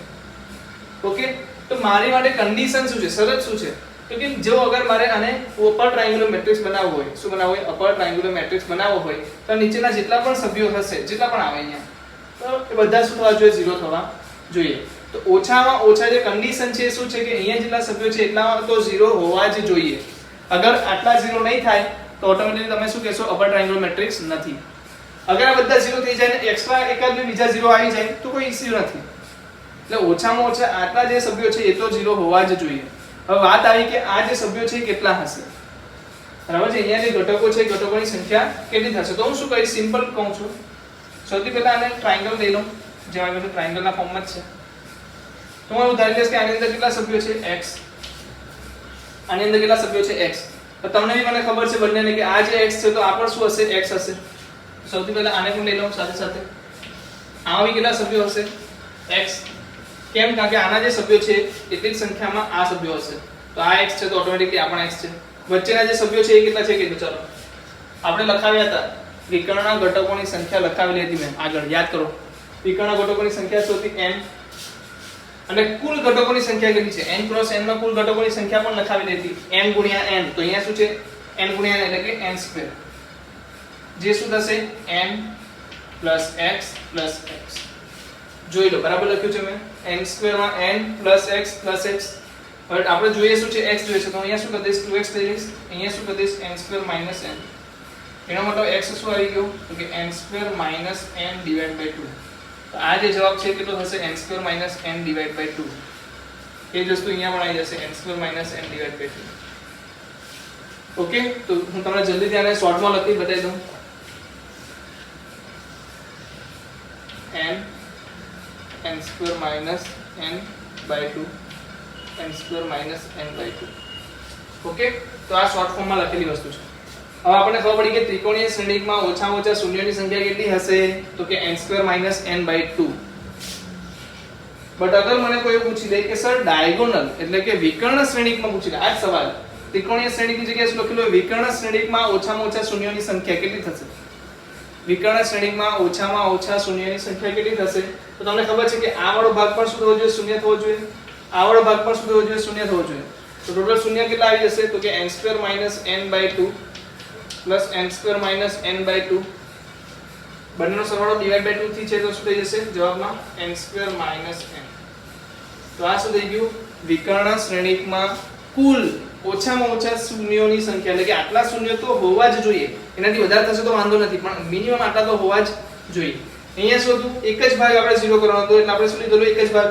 ઓકે, તો મારી માટે કન્ડિશન શું છે? શરત શું છે? તો કે જો અગર મારે આને અપર ટ્રાયેંગ્યુલર મેટ્રિક્સ બનાવવો હોય, શું બનાવવો હોય? અપર ટ્રાયેંગ્યુલર મેટ્રિક્સ બનાવવો હોય તો નીચેના જેટલા પણ સભ્યો હશે, જેટલા પણ આવે અહીંયા, તો એ બધા શું થવા જોઈએ? 0 થવા જોઈએ. તો ઓછામાં ઓછા જે કન્ડિશન છે શું છે કે અહીંયા જેટલા સભ્યો છે એટલામાં તો 0 હોવા જ જોઈએ. અગર આટલા 0 નહીં થાય તો ઓટોમેટિકલી તમે શું કહેશો? અપર ટ્રાયેંગ્યુલર મેટ્રિક્સ નથી. અગર આ બધા 0 થઈ જાય ને એક્સ્ટ્રા એકાદ બે બીજા 0 આવી જાય તો કોઈ ઇશ્યુ નથી. એટલે ઓછામાં ઓછા આટલા જે સભ્યો છે એ તો 0 હોવા જ જોઈએ. હવે વાત આવી કે આ જે સભ્યો છે કેટલા હશે? બરાબર છે. અહીંયા જે ઘટકો છે ઘટકોની સંખ્યા કેટલી થશે? તો હું શું કહીશ? સિમ્પલ કહું છું. સૌથી પહેલા આને ટ્રાયેંગલ લઈ લો, જે આ બધું ટ્રાયેંગલના ફોર્મમાં જ છે. તો હું એવું ધારી લઈશ કે આની અંદર કેટલા સભ્યો છે? x. આની અંદર કેટલા સભ્યો છે? x. તો તમને બી મને ખબર છે બંનેને કે આ જે x છે તો આ પણ શું હશે? x હશે. સૌથી પહેલા આને પણ લઈ લો સાથે સાથે. આમાં બી કેટલા સભ્યો હશે? x. કેમ? કારણ કે આના જે સભ્યો છે એટલી જ સંખ્યામાં આ સભ્યો હશે. તો આ x છે તો ઓટોમેટિકલી આ પણ x છે. વચ્ચેના જે સભ્યો છે એ કેટલા છે કે ચાલો આપણે લખાવ્યા હતા. વિકર્ણના ઘટકોની સંખ્યા લખાવેલી હતી મેં આગળ, યાદ કરો. વિકર્ણના ઘટકોની સંખ્યા શું હતી? n. અને કુલ ઘટકોની સંખ્યા કેટલી છે? n ક્રોસ n માં કુલ ઘટકોની સંખ્યા પણ લખાવેલી હતી n ગુણ્યા n. તો અહીંયા શું છે? n ગુણ્યા n એટલે કે n સ્ક્વેર. જે શું થશે? n plus x plus x. જોઈ લો બરાબર લખ્યું છે મેં. n સ્ક્વેર માં n plus x plus x. હવે આપણે જોઈએ શું છે x જોઈએ છે તો અહીંયા શું કરી દઈશ 2x લઈ લઈશ અહીંયા શું કરી દઈશ n² - n એનો મતલબ x શું આવી ગયો તો કે n² - n / 2 તો આ જે જવાબ છે કેટલો થશે n² - n / 2 એ જ વસ્તુ અહીંયા પણ આવી જશે n² - n / 2 ઓકે તો હું તમને જલ્દીથી આને શોર્ટમાં લખી બતાવી દઉં n n² - n / 2 n² - n/2 okay તો આ શોર્ટ ફોર્મમાં લખેલી વસ્તુ છે હવે આપણને ખબર પડી કે ત્રિકોણીય શ્રેણિકમાં ઓછામાં ઓછા શૂન્યની સંખ્યા કેટલી હશે તો કે n² - n/2 બટ અગર મને કોઈ પૂછી દે કે સર ડાયગોનલ એટલે કે વિકર્ણ શ્રેણિકમાં પૂછી દે આ જ સવાલ ત્રિકોણીય શ્રેણિકની જગ્યાએ શું લખેલું હોય વિકર્ણ શ્રેણિકમાં ઓછામાં ઓછા શૂન્યની સંખ્યા કેટલી થશે વિકર્ણ શ્રેણિકમાં ઓછામાં ઓછા શૂન્યની સંખ્યા કેટલી થશે તો તમને ખબર છે કે આ વાળો ભાગ પણ શું થવો જોઈએ શૂન્ય થવો જોઈએ આ વાળો ભાગ પણ શું થવો જોઈએ શૂન્ય થવો જોઈએ તો ટોટલ શૂન્ય કેટલા આવી જશે તો કે n² - n/2 plus n² - n/2 બંનેનો સરવાળો ડિવાઇડ બાય 2 થી છે તો શું થઈ જશે જવાબમાં n² - n તો આ શું થઈ ગયું વિકર્ણ શ્રેણિકમાં કુલ ઓછામાં ઓછા શૂન્યોની સંખ્યા એટલે કે આટલા શૂન્ય તો હોવા જ જોઈએ એનાથી વધારે થશે તો વાંધો નથી પણ મિનિમમ આટલા તો હોવા જ જોઈએ અહીંયા શું હતું એક જ ભાગ આપણે 0 કરવાનો હતો એટલે આપણે શું લીધેલું એક જ ભાગ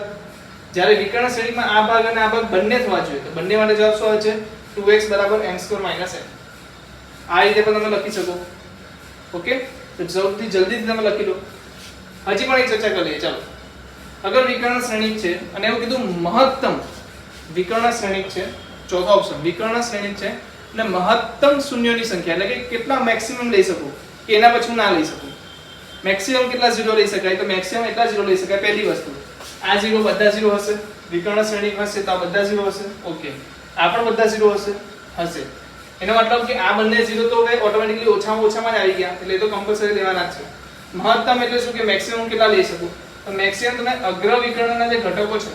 જ્યારે વિકર્ણ શ્રેણિકમાં આ ભાગ અને આ ભાગ બંને થવા જોઈએ તો બંને માટે જવાબ શું આવે છે 2x = n² - n આ રીતે પણ તમે લખી શકો ઓકે તો જલ્દીથી તમે લખી લો હજી પણ એક ચર્ચા કરી લઈએ ચાલો અગર વિકર્ણ શ્રેણિક છે અને એવું કીધું મહત્તમ વિકર્ણ શ્રેણિક છે ચોથો ઓપ્શન વિકર્ણ શ્રેણિક છે અને મહત્તમ શૂન્યોની સંખ્યા એટલે કે કેટલા મેક્સિમમ લઈ શકો કે એના પછી હું ના લઈ શકું મેક્સિમમ કેટલા 0 લઈ શકાય તો મેક્સિમમ એટલા 0 લઈ શકાય પહેલી વસ્તુ આ 0 બધા 0 હશે વિકર્ણ શ્રેણિક હશે તો આ બધા 0 હશે ઓકે આ પણ બધા 0 હશે એનો મતલબ કે આ બંને 0 તો હવે ઓટોમેટિકલી ઓછામાં ઓછામાં જ આવી ગયા એટલે એ તો કમ્પલસરી લેવાના જ છે મહત્તમ એટલે શું કે મેક્સિમમ કેટલા લઈ શકો તો મેક્સિમમ તમે અગ્ર વિકર્ણના જે ઘટકો છે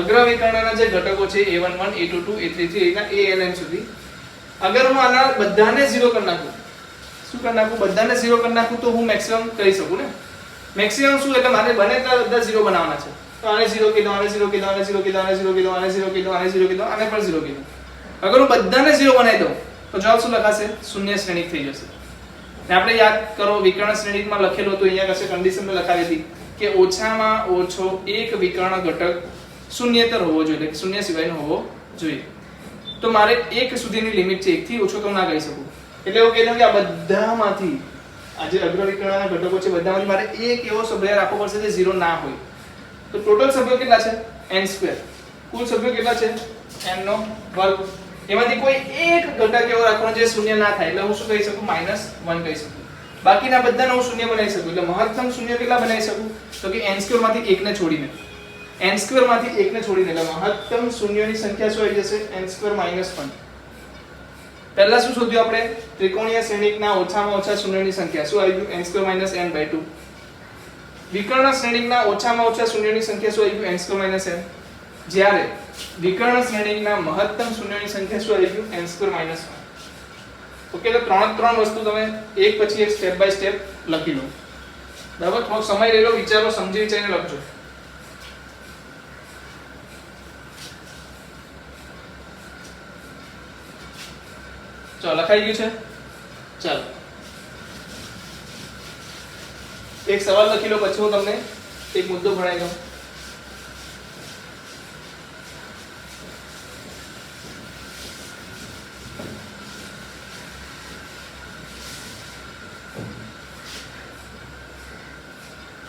અગ્ર વિકર્ણના જે ઘટકો છે a11 a22 a33 ann સુધી અગર હું આના બધાને 0 કરી નાખું શું કરી નાખું બધાને 0 કરી નાખું તો હું મેક્સિમમ કરી શકું ને મેક્સિમમ શું એટલે મારે બને ત્યાં બધા 0 બનાવવાના છે તો આને 0 કીધો આને 0 કીધો આને 0 કીધો આને 0 કીધો આને 0 કીધો આને 0 કીધો આને પણ 0 કીધો અગર હું બધાને 0 બનાવી દઉં તો જવાબ શું લખાશે શૂન્ય શ્રેણિક થઈ જશે ને આપણે યાદ કરો વિકર્ણ શ્રેણિકમાં લખેલું હતું અહીંયા કશે કન્ડિશન લખાવી હતી કે ઓછામાં ઓછો એક વિકર્ણ ઘટક શૂન્યતર હોવો જોઈએ એટલે શૂન્ય સિવાયનો હોવો જોઈએ તો મારે 1 સુધીની લિમિટ છે 1 થી ઓછો તો ના કહી શકું એટલે એવું કહેલું કે આ બધામાંથી આ જે અગ્ર વિકર્ણના ઘટકો છે બધામાંથી મારે એક એવો સભ્ય રાખવો પડશે જે 0 ના હોય તો ટોટલ સભ્યો કેટલા છે n². કુલ સભ્યો કેટલા છે n નો વર્ગ. એમાંથી કોઈ એક ઘટક એવો રાખવાનો જે શૂન્ય ના થાય એટલે હું શું કહી શકું -1 કહી શકું. બાકીના બધાને હું શૂન્ય બનાવી શકું એટલે મહત્તમ શૂન્ય કેટલા બનાવી શકું તો કે n² માંથી 1 ને છોડીને n² માંથી 1 ને છોડીને એટલે મહત્તમ શૂન્યોની સંખ્યા શું આવી જશે n² - 1. પહેલા શું શોધ્યું આપણે ત્રિકોણીય શ્રેણિકના ઓછામાં ઓછા શૂન્યોની સંખ્યા શું આવી ગયું n² - n/2. વિકર્ણ શ્રેણિકના ઓછામાં ઓછા શૂન્યોની સંખ્યા શું આવી ગયું n² - n. જ્યારે વિકર્ણ શ્રેણિકના મહત્તમ શૂન્યોની સંખ્યા શું આવી ગયું n² - 1. ઓકે તો ત્રણ વસ્તુ તમે એક પછી એક સ્ટેપ બાય સ્ટેપ લખી લો. બરાબર થોડો સમય લઈ લો, વિચારો, સમજી વિચારીને લખજો. ચલો લખાઈ ગયું છે. ચાલો એક સવાલ લખી લો પછી હું તમને એક મુદ્દો ભણાવી દઉં.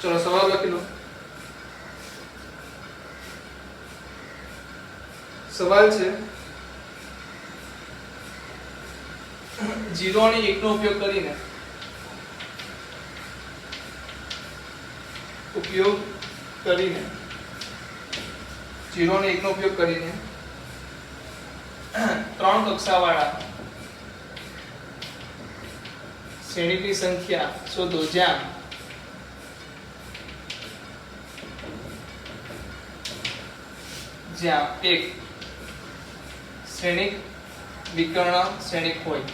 ચલો સવાલ લખી લો. સવાલ છે 0 અને 1 નો ઉપયોગ કરીને 0 અને 1 નો ઉપયોગ કરીને 3 કક્ષાવાળા શ્રેણિકની સંખ્યા શોધો જ્યાં એક શ્રેણિક વિકર્ણ શ્રેણિક હોય.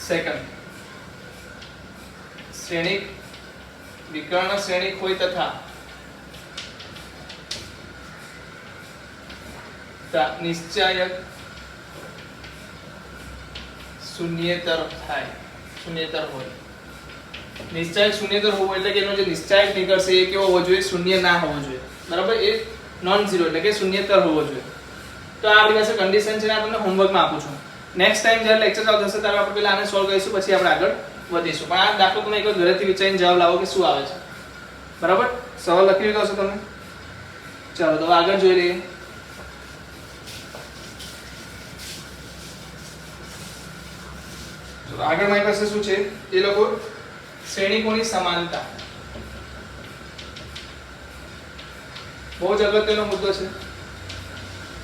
સેકન્ડ, શ્રેણિક વિકર્ણ શ્રેણિક હોય તથા નિશ્ચાયક શૂન્યેતર થાય, શૂન્યેતર હોય. નિશ્ચાયક શૂન્યેતર હોવો એટલે કે એનો જે નિશ્ચાયક નીકળશે એ કેવો હોવો જોઈએ? શૂન્ય ના હોવો જોઈએ. બરાબર, એ નોન ઝીરો એટલે કે શૂન્યેતર હોવો જોઈએ. તો આ આપણી પાસે કન્ડિશન છે ને, આ તમને હોમવર્કમાં આપું છું. નેક્સ્ટ ટાઈમ જ્યારે લેક્ચર ચાલુ થશે ત્યારે આપણે પહેલા આને સોલ્વ કરીશું, પછી આપણે આગળ વધીશું. પણ આ દાખલો તમે એકવાર ઘરેથી વિચારીને જવાબ લાવો કે શું આવે છે. બરાબર, સવાલ લખી લીધો હશે તમે? ચાલો તો આગળ જોઈ લઈએ. આગળ મારી પાસે શું છે એ લોકો શ્રેણિકોની સમાનતા. બહુ જ અગત્યનો મુદ્દો છે.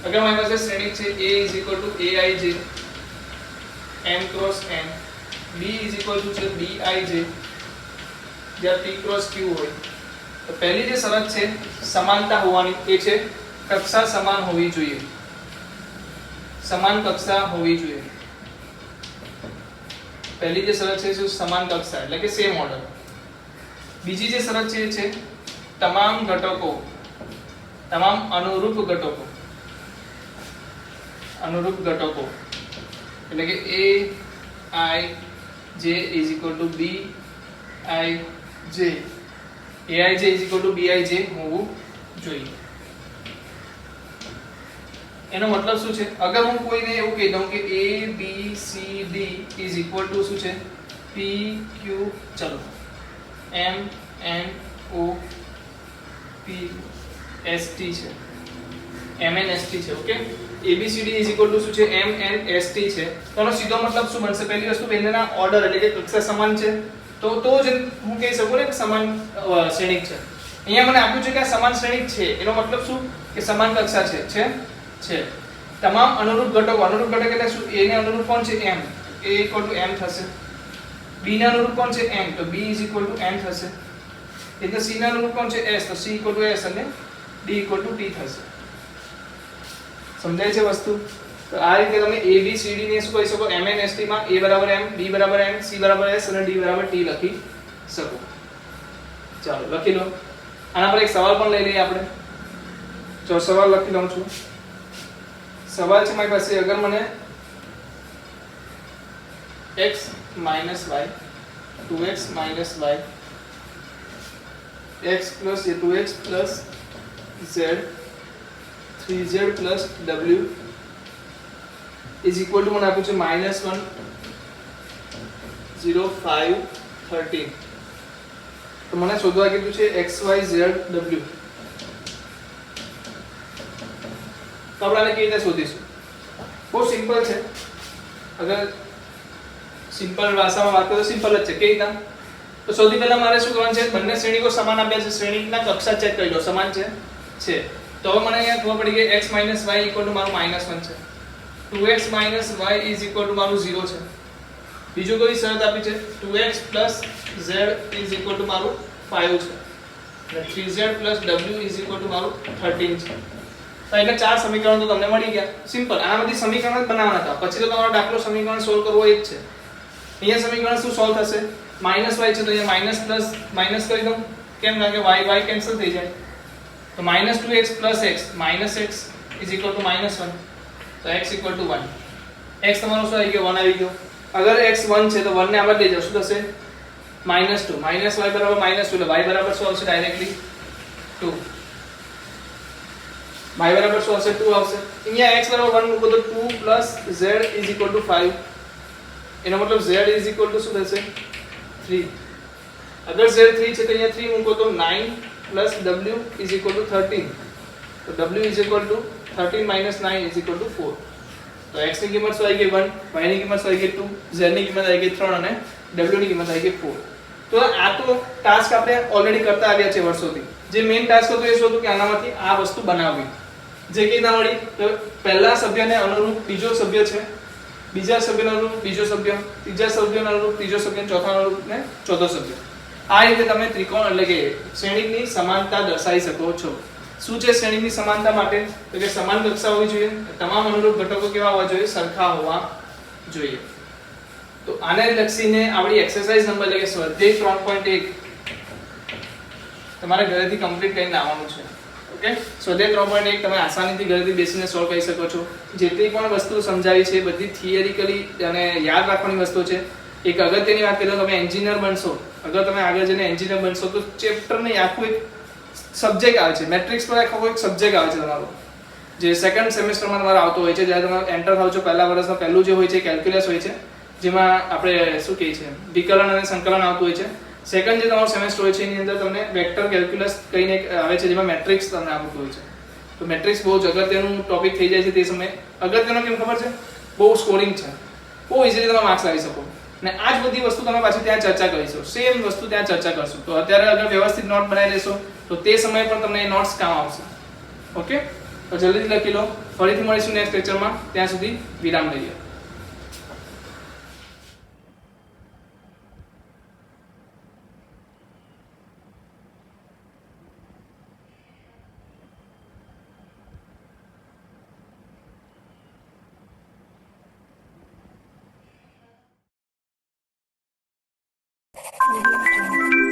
અગર મારી પાસે શ્રેણિક છે A = Aij m cross n, B = Bij જ્યાં P cross Q હોય, તો પહેલી જે શરત છે સમાનતા હોવાની એ છે કક્ષા સમાન હોવી જોઈએ. સમાન કક્ષા હોવી જોઈએ. પહેલી જે શરત છે સમાન કક્ષા એટલે કે સેમ ઓર્ડર. બીજી જે શરત છે એ છે તમામ ઘટકો, તમામ અનુરૂપ ઘટકો, અનુરૂપ ઘટકો એટલે કે Aij = Bij, Aij Bij હોવું જોઈએ. એનો મતલબ શું છે? અગર હું કોઈને એવું કહી દઉં કે A B C D = શું છે? P Q, ચલો M N O P S T છે, M N S T છે. Okay, A B C D શું છે? M N S T છે. તો એનો સીધો મતલબ શું બનશે? પહેલી વસ્તુ બંનેના ઓર્ડર એટલે કે કક્ષા સમાન છે, તો જ હું કહી શકું ને કે સમાન શ્રેણિક છે. અહીંયા મને આપ્યું છે કે આ સમાન શ્રેણિક છે, એનો મતલબ શું? કે સમાન કક્ષા છે. તમામ અનુરૂપ ઘટકો, અનુરૂપ ઘટક એટલે શું? A ને અનુરૂપ કોણ છે? M, A = M થશે. B ને અનુરૂપ કોણ છે? M, તો B = M થશે. એટલે C ને અનુરૂપ કોણ છે? S, તો C = S અને D = T થશે. સમજાય છે વસ્તુ? તો આ રીતે તમે A B C D ને શું કહી શકો? M N S T માં A = M, B = M, C = S અને D = T લખી શકો. ચાલો લખી લો. આના પર એક સવાલ પણ લઈ લઈએ આપણે. જો સવાલ લખી લઉં છું. સવાલ છે મારી પાસે, અગર મને x - y 2x - y x + 2x + z 3z + w મને આપ્યું છે -1 0 5 13. તો મને શોધવા કીધું છે x y z w. તો આપણે આને કેવી રીતે શોધીશું? બહુ સિમ્પલ છે. અગર સિમ્પલ ભાષામાં વાત કરીએ તો સિમ્પલ જ છે. કેવી રીતે? તો સૌથી પહેલા મારે શું કરવાનું છે? બંને શ્રેણિકો સમાન આપ્યા છે, શ્રેણિકના કક્ષા ચેક કરી લો, સમાન છે. તો હવે મને અહીંયા ખબર પડી કે x - y = મારું -1 છે, 2x - y = મારું 0 છે. બીજું કોઈ શરત આપી છે 2x + z મારું 5 છે અને 3z + w મારું 13 છે. તો એટલે ચાર સમીકરણો તો તમને મળી ગયા. સિમ્પલ. આનામાંથી સમીકરણ જ બનાવવાના હતા, પછી તો તમારો દાખલો સમીકરણ સોલ્વ કરવો એ જ છે. અહીંયા સમીકરણ શું સોલ્વ થશે? -y છે તો અહીંયા માઈનસ પ્લસ માઈનસ કરી દઉં. કેમ? કારણ કે y કેન્સલ થઈ જાય. તો -2x + x -x = -1, તો x = 1. x તમારો શું આવી ગયો? 1 આવી ગયો. અગર x 1 છે તો 1 ને આમાં લઈ જાવ, શું થશે? -2 -y = -2 એટલે y બરાબર શું આવશે? ડાયરેક્ટલી 2. y બરાબર શું આવશે? 2 આવશે. અહીંયા x બરાબર 1 મૂકો તો 2 + z = 5. એનો મતલબ z શું થશે? 3. અગર z 3 છે તો અહીંયા 3 મૂકો તો 9 + w = 13. તો w = 13 - 9 = 4. તો x ની કિંમત શું આવી ગઈ? 1, y ની કિંમત શું આવી ગઈ? 2, z ની કિંમત આવી ગઈ 3 અને w ની કિંમત આવી ગઈ 4. તો આ તો ટાસ્ક આપણે ઓલરેડી કરતા આવ્યા છે વર્ષોથી. જે મેઈન ટાસ્ક હતો એ શું હતું કે આનામાંથી આ વસ્તુ બનાવવી. જે કે ના મળી તો પહેલા સભ્યને અનુરૂપ બીજો સભ્ય છે, બીજા સભ્યને અનુરૂપ બીજો સભ્ય, ત્રીજા સભ્યને અનુરૂપ ત્રીજો સભ્ય, ચોથા અનુરૂપ ને ચોથો સભ્ય. આ રીતે તમે ત્રિકોણ એટલે કે શ્રેણિકની સમાનતા દર્શાવી શકો છો. શું છે શ્રેણિકની સમાનતા માટે? તો કે સમાન કક્ષા હોવી જોઈએ, તમામ અનુરૂપ ઘટકો કેવા હોવા જોઈએ? સરખા હોવા જોઈએ. તો આને લક્ષીને આપણી એક્સરસાઇઝ નંબર એટલે કે સ્વાધ્યાય 3.1 તમારે ઘરેથી કમ્પ્લીટ કરીને આવવાનું છે. ઓકે, સ્વાધ્યાય 3.1 તમે આસાનીથી ઘરેથી બેસીને સોલ્વ કરી શકો છો. જેટલી પણ વસ્તુ સમજાવી છે બધી થિયરિકલી અને યાદ રાખવાની વસ્તુ છે. એક અગત્યની વાત કરીએ તો તમે એન્જિનિયર બનશો, અગર તમે આગળ જઈને એન્જિનિયર બનશો તો ચેપ્ટર નહીં આખું એક સબ્જેક્ટ આવે છે. મેટ્રિક્સ પર આખો એક સબ્જેક્ટ આવે છે તમારો, જે સેકન્ડ સેમેસ્ટરમાં તમારે આવતો હોય છે. જ્યારે તમે એન્ટર થાવ છો પહેલા વર્ષમાં પહેલું જે હોય છે કેલ્ક્યુલસ હોય છે, જેમાં આપણે શું કહીએ છીએ વિકલન અને સંકલન આવતું હોય છે. સેકન્ડ જે તમારો સેમેસ્ટર હોય છે એની અંદર તમને વેક્ટર કેલ્ક્યુલસ કહીને આવે છે, જેમાં મેટ્રિક્સ તમને આવતું હોય છે. તો મેટ્રિક્સ બહુ જ અગત્યનું ટોપિક થઈ જાય છે તે સમયે. અગત્યનો કેમ ખબર છે? બહુ સ્કોરિંગ છે, બહુ ઇઝીલી તમે માર્ક્સ લાવી શકો. અને આ જ બધી વસ્તુ તમે પાછી ત્યાં ચર્ચા કરીશું, સેમ વસ્તુ ત્યાં ચર્ચા કરશું. તો અત્યારે અગર વ્યવસ્થિત નોટ બનાવી લેશો તો તે સમયે પણ તમને એ નોટ્સ કામ આવશે. ઓકે, તો જલ્દીથી લખી લો. ફરીથી મળીશું નેક્સ્ટ લેક્ચરમાં. ત્યાં સુધી વિરામ લઈએ. Audio Jungle.